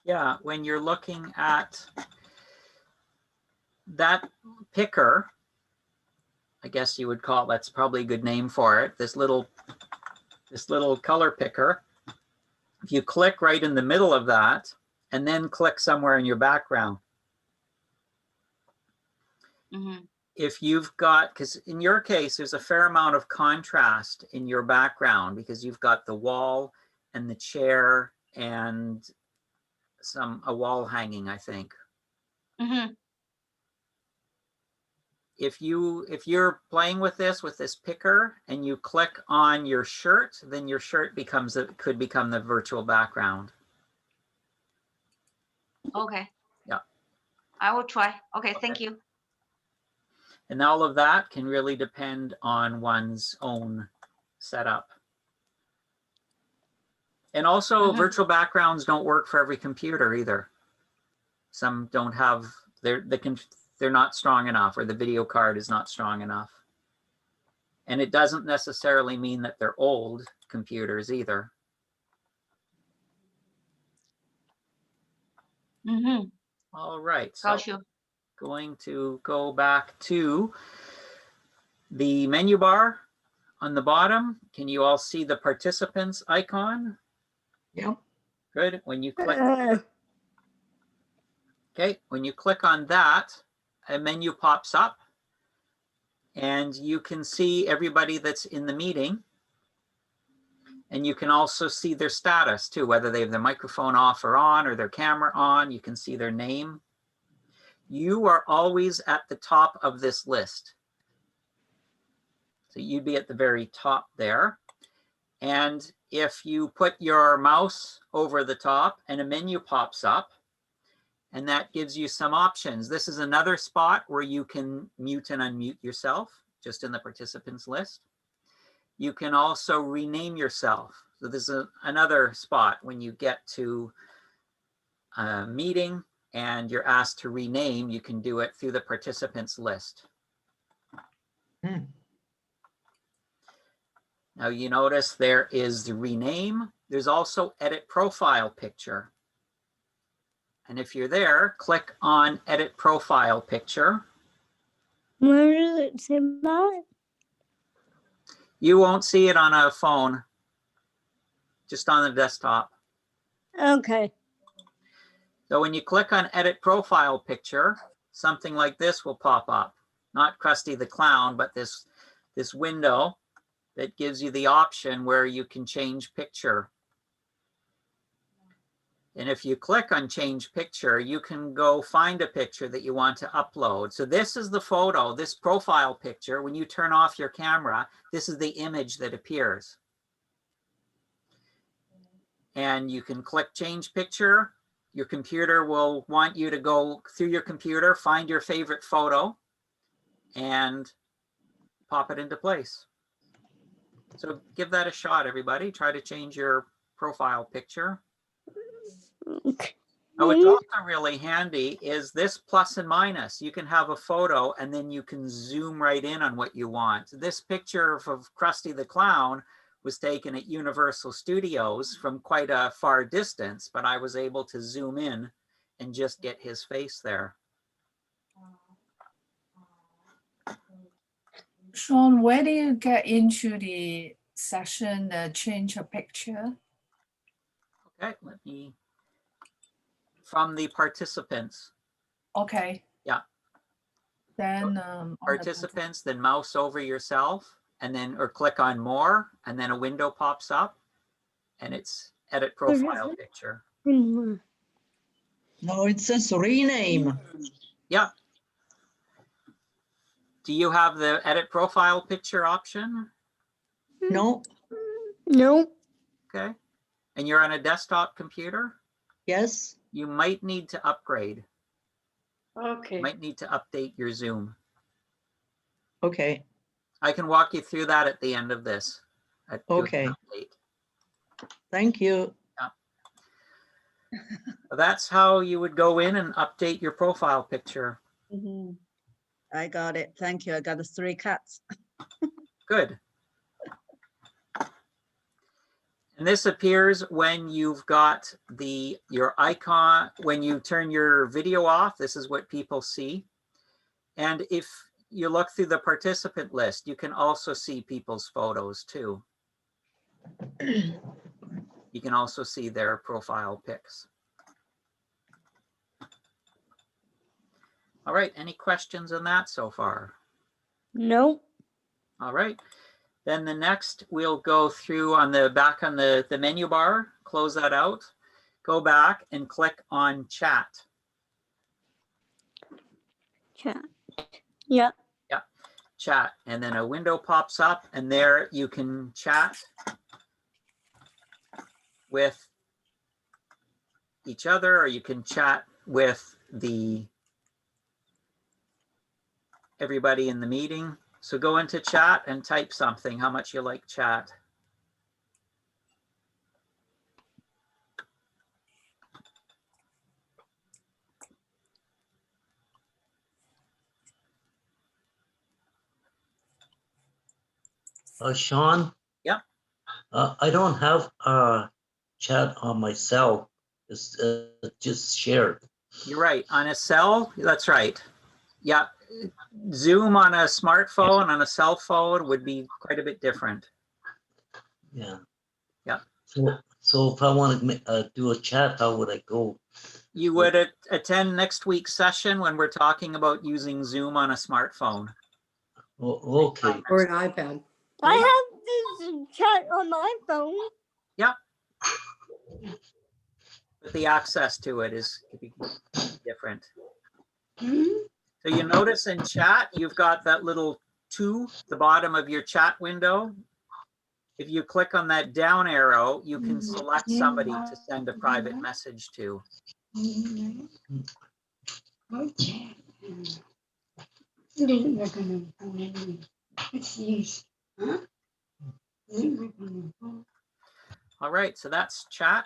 Yeah, when you're looking at that picker, I guess you would call it, that's probably a good name for it, this little color picker. If you click right in the middle of that, and then click somewhere in your background. If you've got, because in your case, there's a fair amount of contrast in your background because you've got the wall and the chair and a wall hanging, I think. If you're playing with this picker and you click on your shirt, then your shirt could become the virtual background. Okay. Yeah. I will try. Okay, thank you. And all of that can really depend on one's own setup. And also virtual backgrounds don't work for every computer either. Some don't have, they're not strong enough, or the video card is not strong enough. And it doesn't necessarily mean that they're old computers either. All right, so going to go back to the menu bar on the bottom. Can you all see the participants icon? Yeah. Good. When you click, okay, when you click on that, a menu pops up and you can see everybody that's in the meeting. And you can also see their status too, whether they have their microphone off or on, or their camera on. You can see their name. You are always at the top of this list. So you'd be at the very top there. And if you put your mouse over the top and a menu pops up, and that gives you some options. This is another spot where you can mute and unmute yourself, just in the participants list. You can also rename yourself. So this is another spot when you get to a meeting and you're asked to rename, you can do it through the participants list. Now you notice there is the rename. There's also edit profile picture. And if you're there, click on edit profile picture. Where does it say that? You won't see it on a phone, just on the desktop. Okay. So when you click on edit profile picture, something like this will pop up. Not Krusty the Clown, but this window that gives you the option where you can change picture. And if you click on change picture, you can go find a picture that you want to upload. So this is the photo, this profile picture. When you turn off your camera, this is the image that appears. And you can click change picture. Your computer will want you to go through your computer, find your favorite photo, and pop it into place. So give that a shot, everybody. Try to change your profile picture. Oh, what's also really handy is this plus and minus. You can have a photo and then you can zoom right in on what you want. This picture of Krusty the Clown was taken at Universal Studios from quite a far distance, but I was able to zoom in and just get his face there. Shawn, where do you get into the section change a picture? Okay, let me, from the participants. Okay. Yeah. Then on the participants, then mouse over yourself and then, or click on more, and then a window pops up and it's edit profile picture. No, it says rename. Yeah. Do you have the edit profile picture option? No. No. Okay. And you're on a desktop computer? Yes. You might need to upgrade. Okay. You might need to update your Zoom. Okay. I can walk you through that at the end of this. Okay. Thank you. Yeah. That's how you would go in and update your profile picture. Mhm. I got it. Thank you. I got the 3 cats. Good. And this appears when you've got your icon, when you turn your video off, this is what people see. And if you look through the participant list, you can also see people's photos too. You can also see their profile pics. All right, any questions on that so far? No. All right, then the next we'll go through on the back on the menu bar, close that out, go back and click on chat. Chat. Yeah. Yeah, chat, and then a window pops up and there you can chat with each other, or you can chat with everybody in the meeting. So go into chat and type something, how much you like chat. Shawn? Yeah. I don't have chat on my cell. It's just shared. You're right, on a cell, that's right. Yeah, Zoom on a smartphone, on a cell phone would be quite a bit different. Yeah. Yeah. So if I want to do a chat, how would I go? You would attend next week's session when we're talking about using Zoom on a smartphone. Oh, okay. Or an iPad. I have this chat on my phone. Yeah. But the access to it could be different. So you notice in chat, you've got that little 2, the bottom of your chat window. If you click on that down arrow, you can select somebody to send a private message to. All right, so that's chat.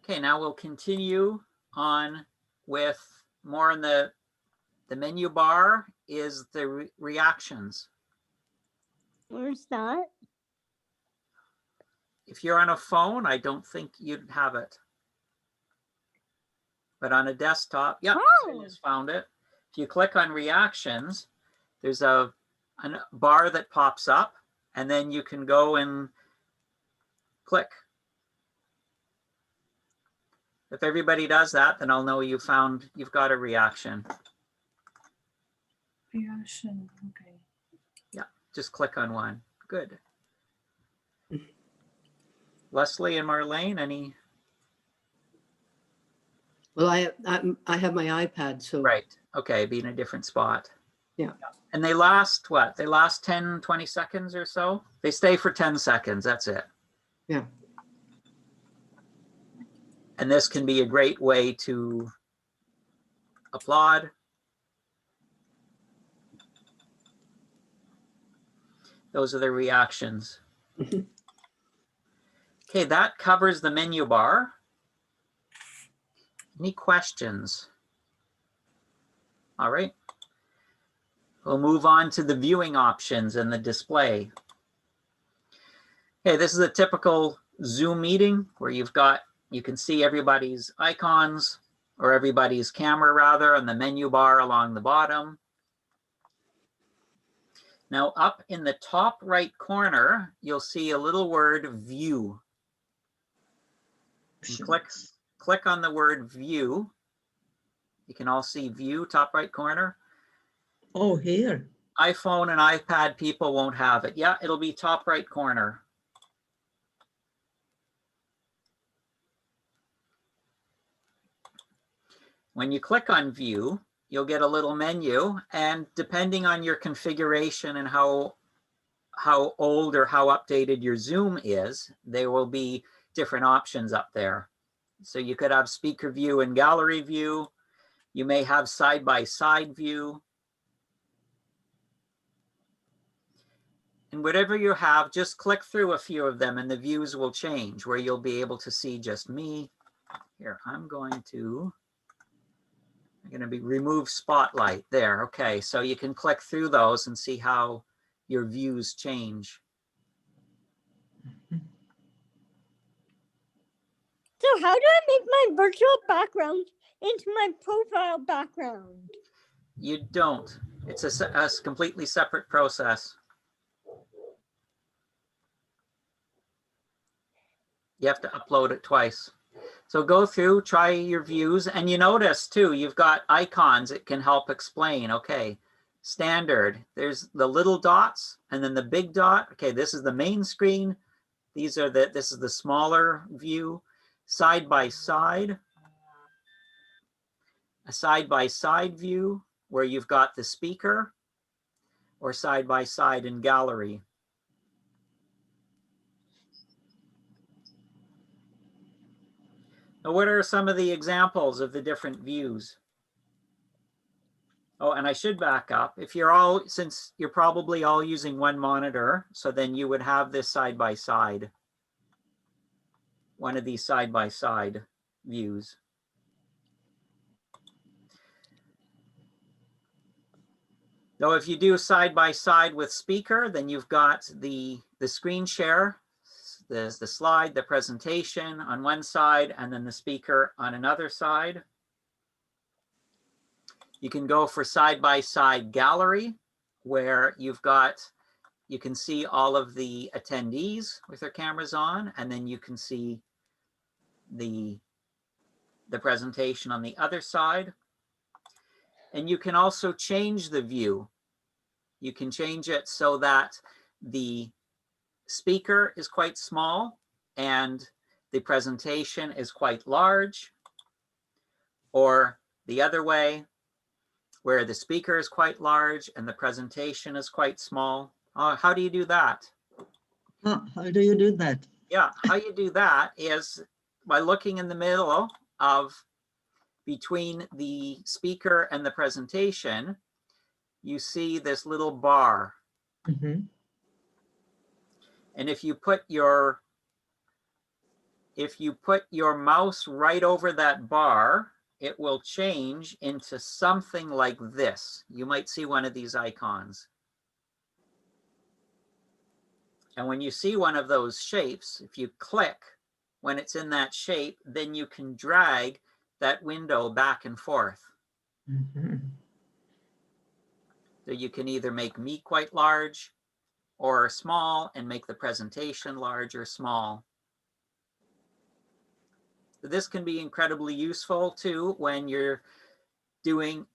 Okay, now we'll continue on with more in the menu bar is the reactions. Where's that? If you're on a phone, I don't think you'd have it. But on a desktop, yeah, I just found it. If you click on reactions, there's a bar that pops up, and then you can go and click. If everybody does that, then I'll know you've got a reaction. Reaction, okay. Yeah, just click on one. Good. Leslie and Marlene, any? Well, I have my iPad, so. Right. Okay, be in a different spot. Yeah. And they last what? They last 10, 20 seconds or so? They stay for 10 seconds. That's it. Yeah. And this can be a great way to applaud Those are the reactions. Okay, that covers the menu bar. Any questions? All right. We'll move on to the viewing options and the display. Okay, this is a typical Zoom meeting where you can see everybody's icons, or everybody's camera rather, and the menu bar along the bottom. Now up in the top right corner, you'll see a little word view. Click on the word view. You can all see view, top right corner. Oh, here. iPhone and iPad people won't have it. Yeah, it'll be top right corner. When you click on view, you'll get a little menu, and depending on your configuration and how old or how updated your Zoom is, there will be different options up there. So you could have speaker view and gallery view. You may have side-by-side view. And whatever you have, just click through a few of them and the views will change, where you'll be able to see just me. Here, I'm going to be remove spotlight there. Okay, so you can click through those and see how your views change. So how do I make my virtual background into my profile background? You don't. It's a completely separate process. You have to upload it twice. So go through, try your views, and you notice too, you've got icons. It can help explain. Okay, standard, there's the little dots and then the big dot. Okay, this is the main screen. This is the smaller view. Side by side, a side-by-side view where you've got the speaker, or side-by-side in gallery. Now, what are some of the examples of the different views? Oh, and I should back up. If you're all, since you're probably all using one monitor, so then you would have this side-by-side, one of these side-by-side views. Though if you do side-by-side with speaker, then you've got the screen share, there's the slide, the presentation on one side, and then the speaker on another side. You can go for side-by-side gallery, where you can see all of the attendees with their cameras on, and then you can see the presentation on the other side. And you can also change the view. You can change it so that the speaker is quite small and the presentation is quite large, or the other way, where the speaker is quite large and the presentation is quite small. How do you do that? How do you do that? Yeah, how you do that is by looking in the middle of between the speaker and the presentation, you see this little bar. Mm-hmm. And if you put your mouse right over that bar, it will change into something like this. You might see one of these icons. And when you see one of those shapes, if you click when it's in that shape, then you can drag that window back and forth. Mm-hmm. So you can either make me quite large or small and make the presentation large or small. This can be incredibly useful too when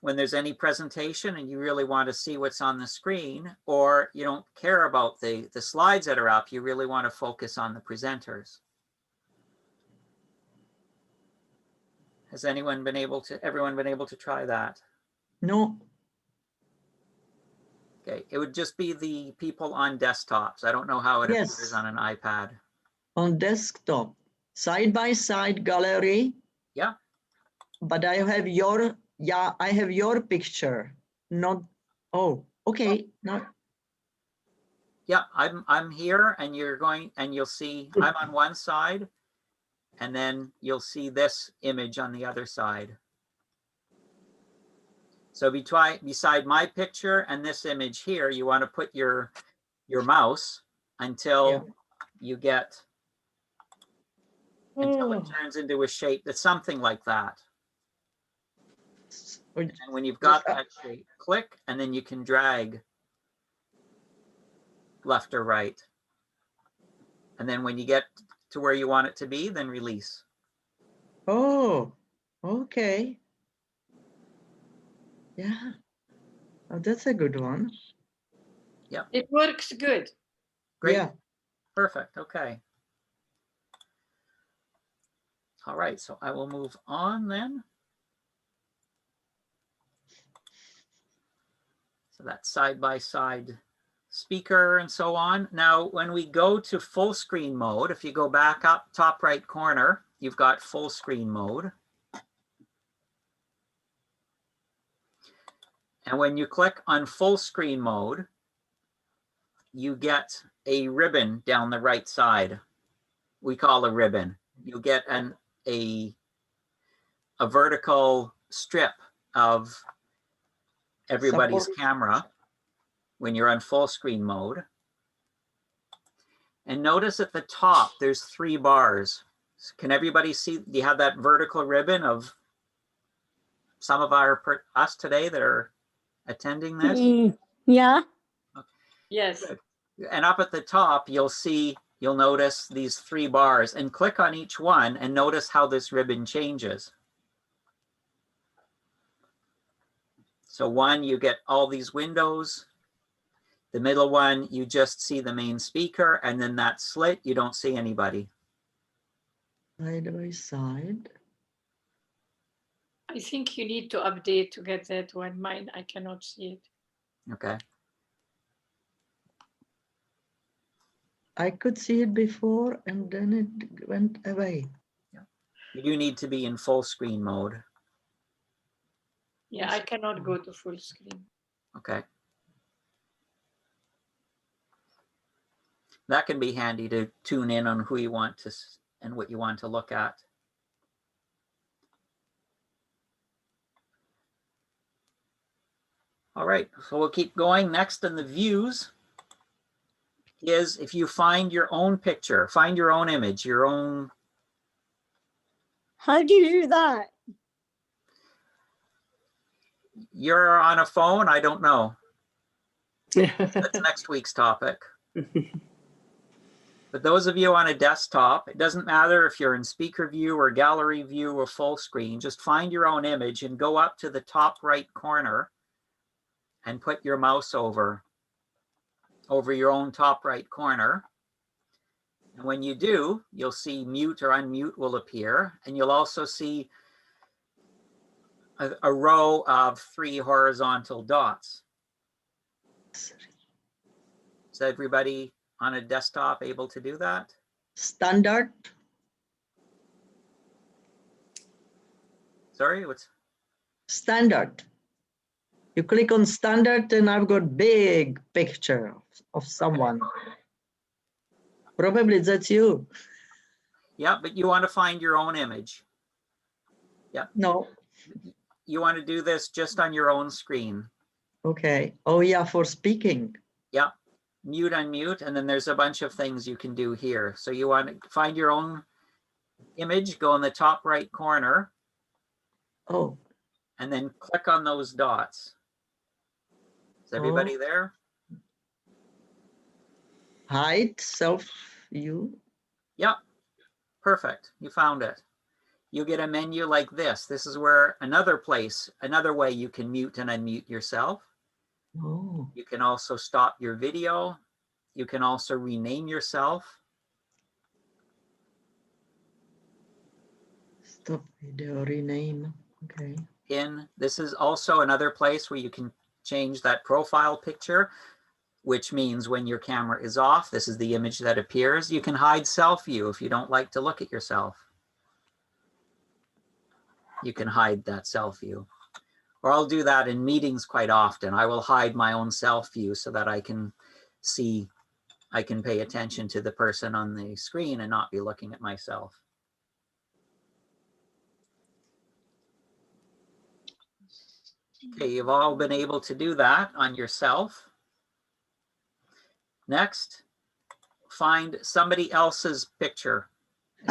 there's any presentation and you really want to see what's on the screen, or you don't care about the slides that are up, you really want to focus on the presenters. Has everyone been able to try that? No. Okay, it would just be the people on desktops. I don't know how it Yes. appears on an iPad. On desktop, side-by-side gallery. Yeah. But I have your picture, not, oh, okay, not. Yeah, I'm here, and you're going, and you'll see I'm on one side, and then you'll see this image on the other side. So beside my picture and this image here, you want to put your mouse until you get, until it turns into a shape that's something like that. And when you've got that shape, click, and then you can drag left or right. And then when you get to where you want it to be, then release. Oh, okay. Yeah. Oh, that's a good one. Yeah. It works good. Great. Yeah. Perfect. Okay. All right. So I will move on then. So that's side-by-side speaker and so on. Now, when we go to full screen mode, if you go back up top right corner, you've got full screen mode. And when you click on full screen mode, you get a ribbon down the right side. We call a ribbon. You get a vertical strip of everybody's camera when you're on full screen mode. And notice at the top, there's 3 bars. Can everybody see? Do you have that vertical ribbon of some of us today that are attending this? Yeah. Yes. Good. And up at the top, you'll notice these 3 bars, and click on each one and notice how this ribbon changes. So one, you get all these windows. The middle one, you just see the main speaker, and then that slit, you don't see anybody. Side by side. I think you need to update to get that one. Mine, I cannot see it. Okay. I could see it before and then it went away. Yeah. You do need to be in full screen mode. Yeah, I cannot go to full screen. Okay. That can be handy to tune in on who you want to and what you want to look at. All right, so we'll keep going. Next in the views is if you find your own picture, find your own image, your own. How do you do that? You're on a phone? I don't know. That's next week's topic. But those of you on a desktop, it doesn't matter if you're in speaker view or gallery view or full screen, just find your own image and go up to the top right corner and put your mouse over your own top right corner. And when you do, you'll see mute or unmute will appear. And you'll also see a row of 3 horizontal dots. Is everybody on a desktop able to do that? Standard. Sorry, what's? Standard. You click on standard and I've got big picture of someone. Probably that's you. Yeah, but you want to find your own image. Yeah. No. You want to do this just on your own screen. Okay. Oh yeah, for speaking. Yeah. Mute, unmute, and then there's a bunch of things you can do here. So you want to find your own image, go in the top right corner. Oh. And then click on those dots. Is everybody there? Hide self view. Yeah. Perfect. You found it. You get a menu like this. This is where another way you can mute and unmute yourself. Oh. You can also stop your video. You can also rename yourself. Stop video, rename. Okay. This is also another place where you can change that profile picture, which means when your camera is off, this is the image that appears. You can hide self view if you don't like to look at yourself. You can hide that self view. Or I'll do that in meetings quite often. I will hide my own self view so that I can see I can pay attention to the person on the screen and not be looking at myself. Okay, you've all been able to do that on yourself. Next, find somebody else's picture,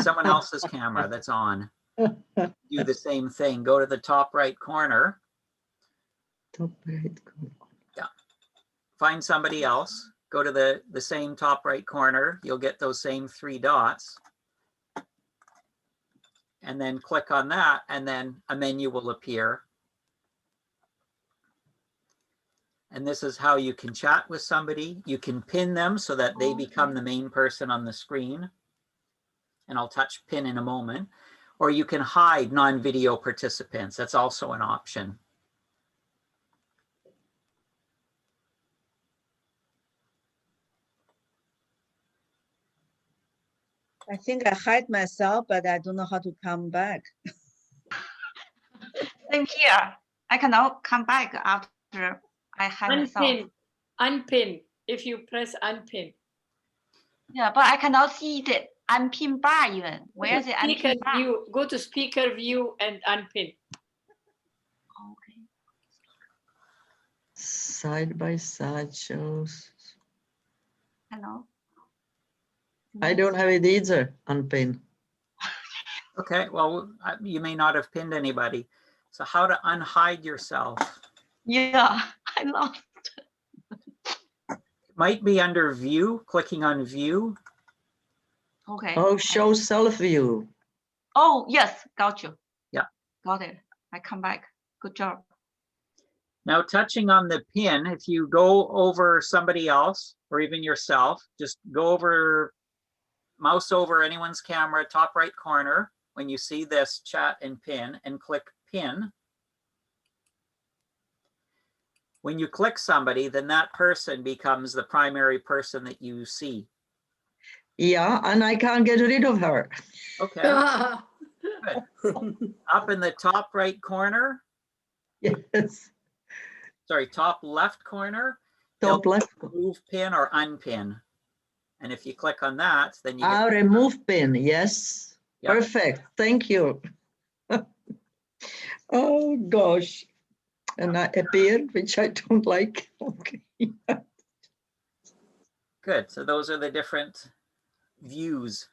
someone else's camera that's on. Do the same thing. Go to the top right corner. Top right corner. Yeah. Find somebody else. Go to the same top right corner. You'll get those same 3 dots. And then click on that, and then a menu will appear. And this is how you can chat with somebody. You can pin them so that they become the main person on the screen. And I'll touch pin in a moment. Or you can hide non-video participants. That's also an option. I think I hide myself, but I don't know how to come back. Same here. I cannot come back after I have myself. Unpin. Unpin. If you press unpin. Yeah, but I cannot see the unpin bar even. Where's the Speaker unpin bar? view. Go to speaker view and unpin. Okay. Side by side shows. Hello. I don't have it either, unpin. Okay, well, you may not have pinned anybody. So how to unhide yourself? Yeah, I lost. It might be under view, clicking on view. Okay. Oh, show self view. Oh, yes, got you. Yeah. Got it. I come back. Good job. Now touching on the pin, if you go over somebody else or even yourself, just go over, mouse over anyone's camera, top right corner, when you see this chat and pin, and click pin. When you click somebody, then that person becomes the primary person that you see. Yeah, and I can't get rid of her. Okay. Good. Up in the top right corner, Yes, sorry, top left corner, top left. move pin or unpin. And if you click on that, then you Ah, get, remove pin, yes. Yep. Perfect, thank you. Oh, gosh. And I appeared, which I don't like. Okay. good. So those are the different views.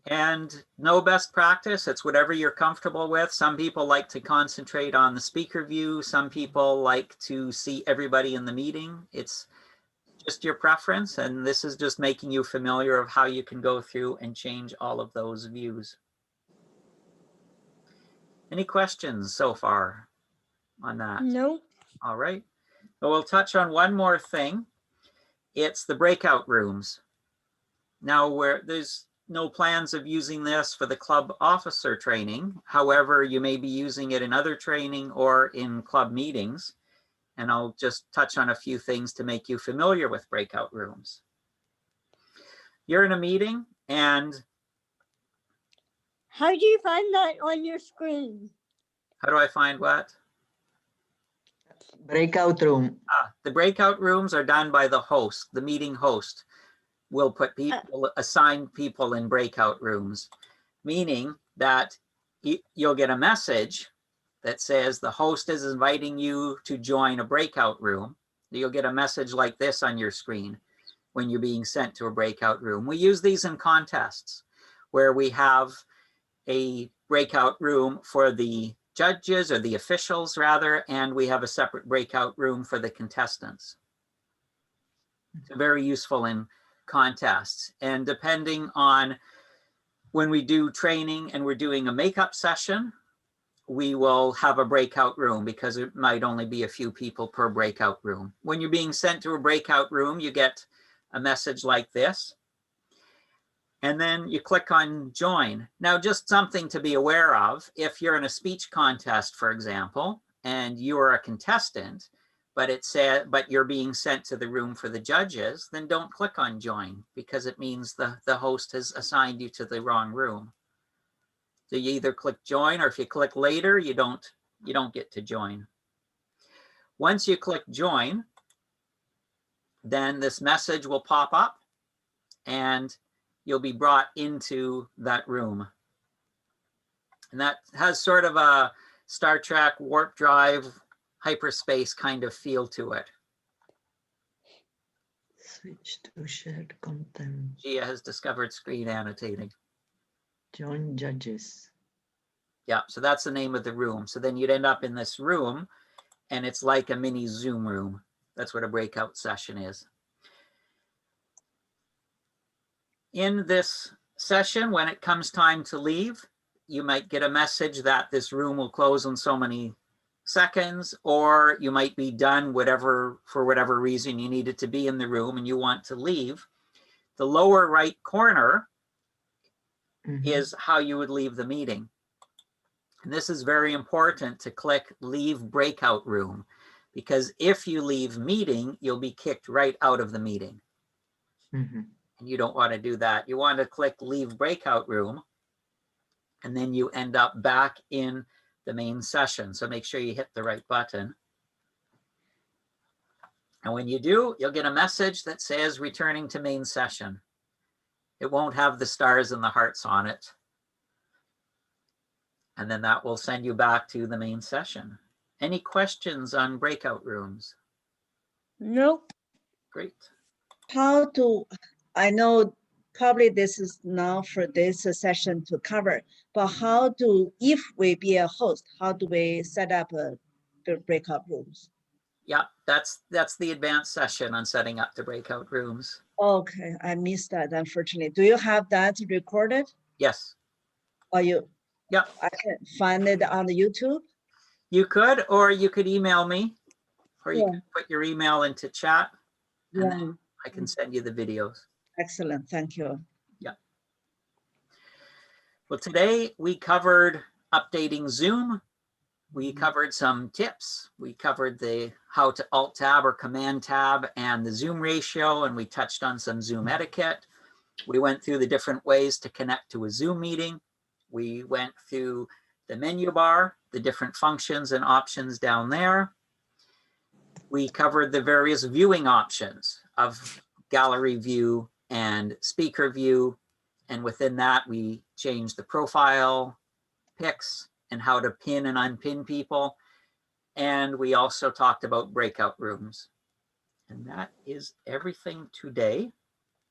And no best practice, it's whatever you're comfortable with. Some people like to concentrate on the speaker view. Some people like to see everybody in the meeting. It's just your preference. And this is just making you familiar of how you can go through and change all of those views. Any questions so far on that? No. All right. So we'll touch on one more thing. It's the breakout rooms. Now, where there's no plans of using this for the club officer training. However, you may be using it in other training or in club meetings. And I'll just touch on a few things to make you familiar with breakout rooms. You're in a meeting and How do you find that on your screen? how do I find what? Breakout room. The breakout rooms are done by the host, the meeting host. Will put people, assign people in breakout rooms, meaning that you'll get a message that says the host is inviting you to join a breakout room. You'll get a message like this on your screen when you're being sent to a breakout room. We use these in contests where we have a breakout room for the judges or the officials rather, and we have a separate breakout room for the contestants. It's very useful in contests. And depending on when we do training and we're doing a makeup session, we will have a breakout room because it might only be a few people per breakout room. When you're being sent to a breakout room, you get a message like this. And then you click on join. Now, just something to be aware of, if you're in a speech contest, for example, and you are a contestant, but it said, but you're being sent to the room for the judges, then don't click on join because it means the host has assigned you to the wrong room. So you either click join, or if you click later, you don't get to join. Once you click join, then this message will pop up and you'll be brought into that room. And that has sort of a Star Trek warp drive hyperspace kind of feel to it. Switch to shared content. Gia has discovered screen annotating. Join judges. Yeah, so that's the name of the room. So then you'd end up in this room and it's like a mini Zoom room. That's what a breakout session is. In this session, when it comes time to leave, you might get a message that this room will close in so many seconds, or you might be done for whatever reason you needed to be in the room and you want to leave. The lower right corner is how you would leave the meeting. And this is very important to click Leave Breakout Room, because if you leave meeting, you'll be kicked right out of the meeting. And you don't want to do that. You want to click Leave Breakout Room, and then you end up back in the main session. So make sure you hit the right button. And when you do, you'll get a message that says returning to main session. It won't have the stars and the hearts on it. And then that will send you back to the main session. Any questions on breakout rooms? Nope. Great. How to, I know probably this is now for this session to cover, but how do, if we be a host, how do we set up the breakout rooms? Yeah, that's the advanced session on setting up the breakout rooms. Okay, I missed that, unfortunately. Do you have that recorded? Yes. Or you? Yeah. I can find it on the YouTube? You could, or you could email me, or you Yeah. can put your email into chat, and Yeah. then I can send you the videos. Excellent, thank you. Yeah. Well, today we covered updating Zoom. We covered some tips. We covered the how to Alt Tab or Command Tab and the Zoom ratio, and we touched on some Zoom etiquette. We went through the different ways to connect to a Zoom meeting. We went through the menu bar, the different functions and options down there. We covered the various viewing options of gallery view and speaker view. And within that, we changed the profile pics and how to pin and unpin people. And we also talked about breakout rooms. And that is everything today.